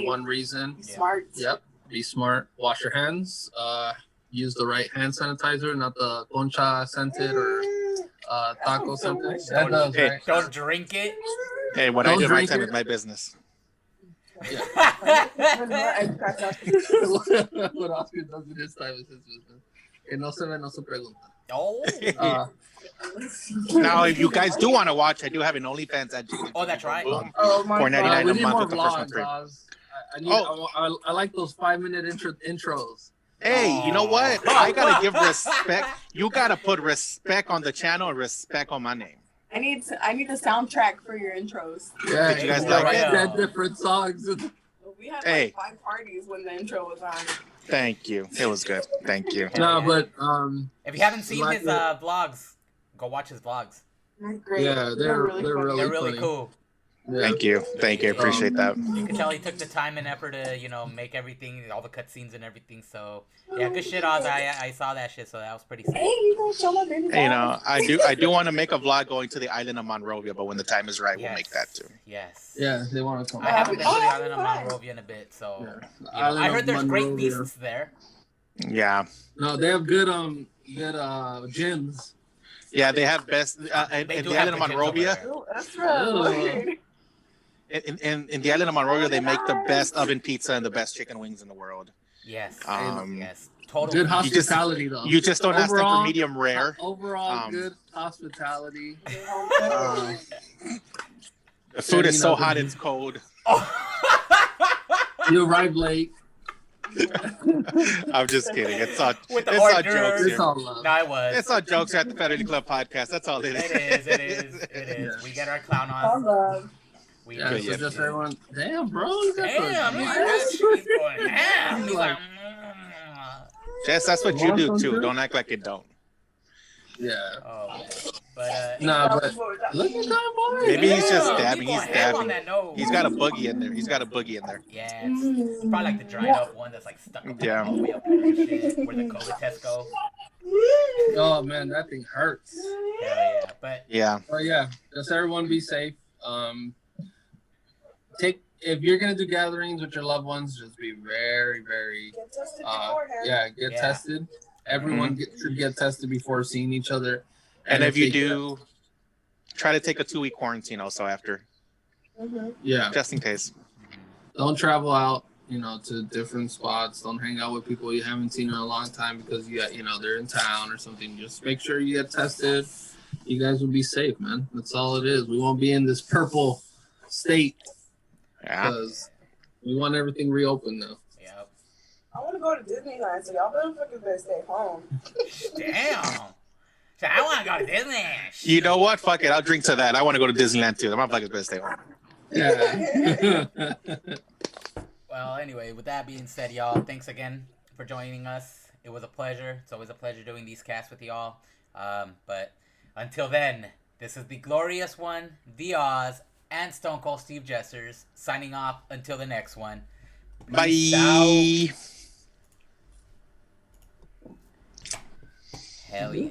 one reason. Smart. Yep. Be smart. Wash your hands. Use the right hand sanitizer, not the concha scented or taco something. That does, right? Don't drink it. Hey, what I do my time is my business. Yeah. What Oscar does in his time is his business. Que no se ve, no se pregunta. Oh. Now, if you guys do want to watch, I do have an OnlyFans at Oh, that's right. Oh my $4.99 God. we a need month more with the first one vlogs, free. Oz. I like those 5-minute intros. Hey, you know what? I gotta give respect. You gotta put respect on the channel and respect on my name. I need the soundtrack for your intros. Yeah, Did you guys like it? 10 different songs. We had Hey. like 5 parties when the intro was on. Thank you. It was good. Thank you. No, but If you haven't seen like his it. vlogs, go watch his vlogs. They're great. yeah, they're funny. really They're really funny. cool. Thank you. Appreciate that. You can tell he took the time and effort to, make everything, all the cutscenes and everything. So yeah, good shit, Oz. I saw that shit, so that was pretty sick. Hey, you gonna show my baby? I do want to make a vlog going to the island of Monrovia, but when the time is right, we'll make that too. Yes. Yeah, they want to come. I haven't been to the island of Monrovia in a bit, so I heard there's great beasts there. Yeah. No, they have good gyms. Yeah, they have best in the island of Monrovia. Oh, that's right. In the island of Monrovia, they make the best oven pizza and the best chicken wings in the world. Yes. Yes. Total good hospitality, though. You just don't ask them for medium rare. Overall, good hospitality. The food is so hot, it's cold. You arrive late. I'm just kidding. It's all jokes here. It's all love. No, it was. It's all jokes at the Fetterly Club podcast. That's all it is. It is. Yeah. We get our clown All on. love. Just everyone. Damn, bro. Damn, he's going ham. He's like, Jess, that's what you do too. Don't act like it don't. Yeah. Oh, but but look at that boy. Maybe he's just dabbing. He's dabbing. He's got a boogie in there. Yeah, it's probably like the dried up one that's like stuck up all the way up there and shit, where the COVID tests go. Oh man, that thing hurts. Hell yeah, but just everyone be safe. If you're gonna do gatherings with your loved ones, just be very, very Get tested beforehand. get tested. Everyone should get tested before seeing each other. And if you do, try to take a 2-week quarantine also after. Yeah. Just in case. Don't travel out, to different spots. Don't hang out with people you haven't seen in a long time because they're in town or something. Just make sure you get tested. You guys will be safe, man. That's all it is. We won't be in this purple state. Yeah. Because we want everything reopened now. Yep. I want to go to Disneyland, so y'all better stay home. Damn. So I want to go to Disneyland. You know what? Fuck it. I'll drink to that. I want to go to Disneyland too. The motherfucker's better stay home. Yeah. Well, anyway, with that being said, y'all, thanks again for joining us. It was a pleasure. It's always a pleasure doing these casts with y'all. But until then, this is the glorious one, the Oz, and Stone Cold Steve Jessers signing off until the next one. Peace Bye. out. Hell yeah.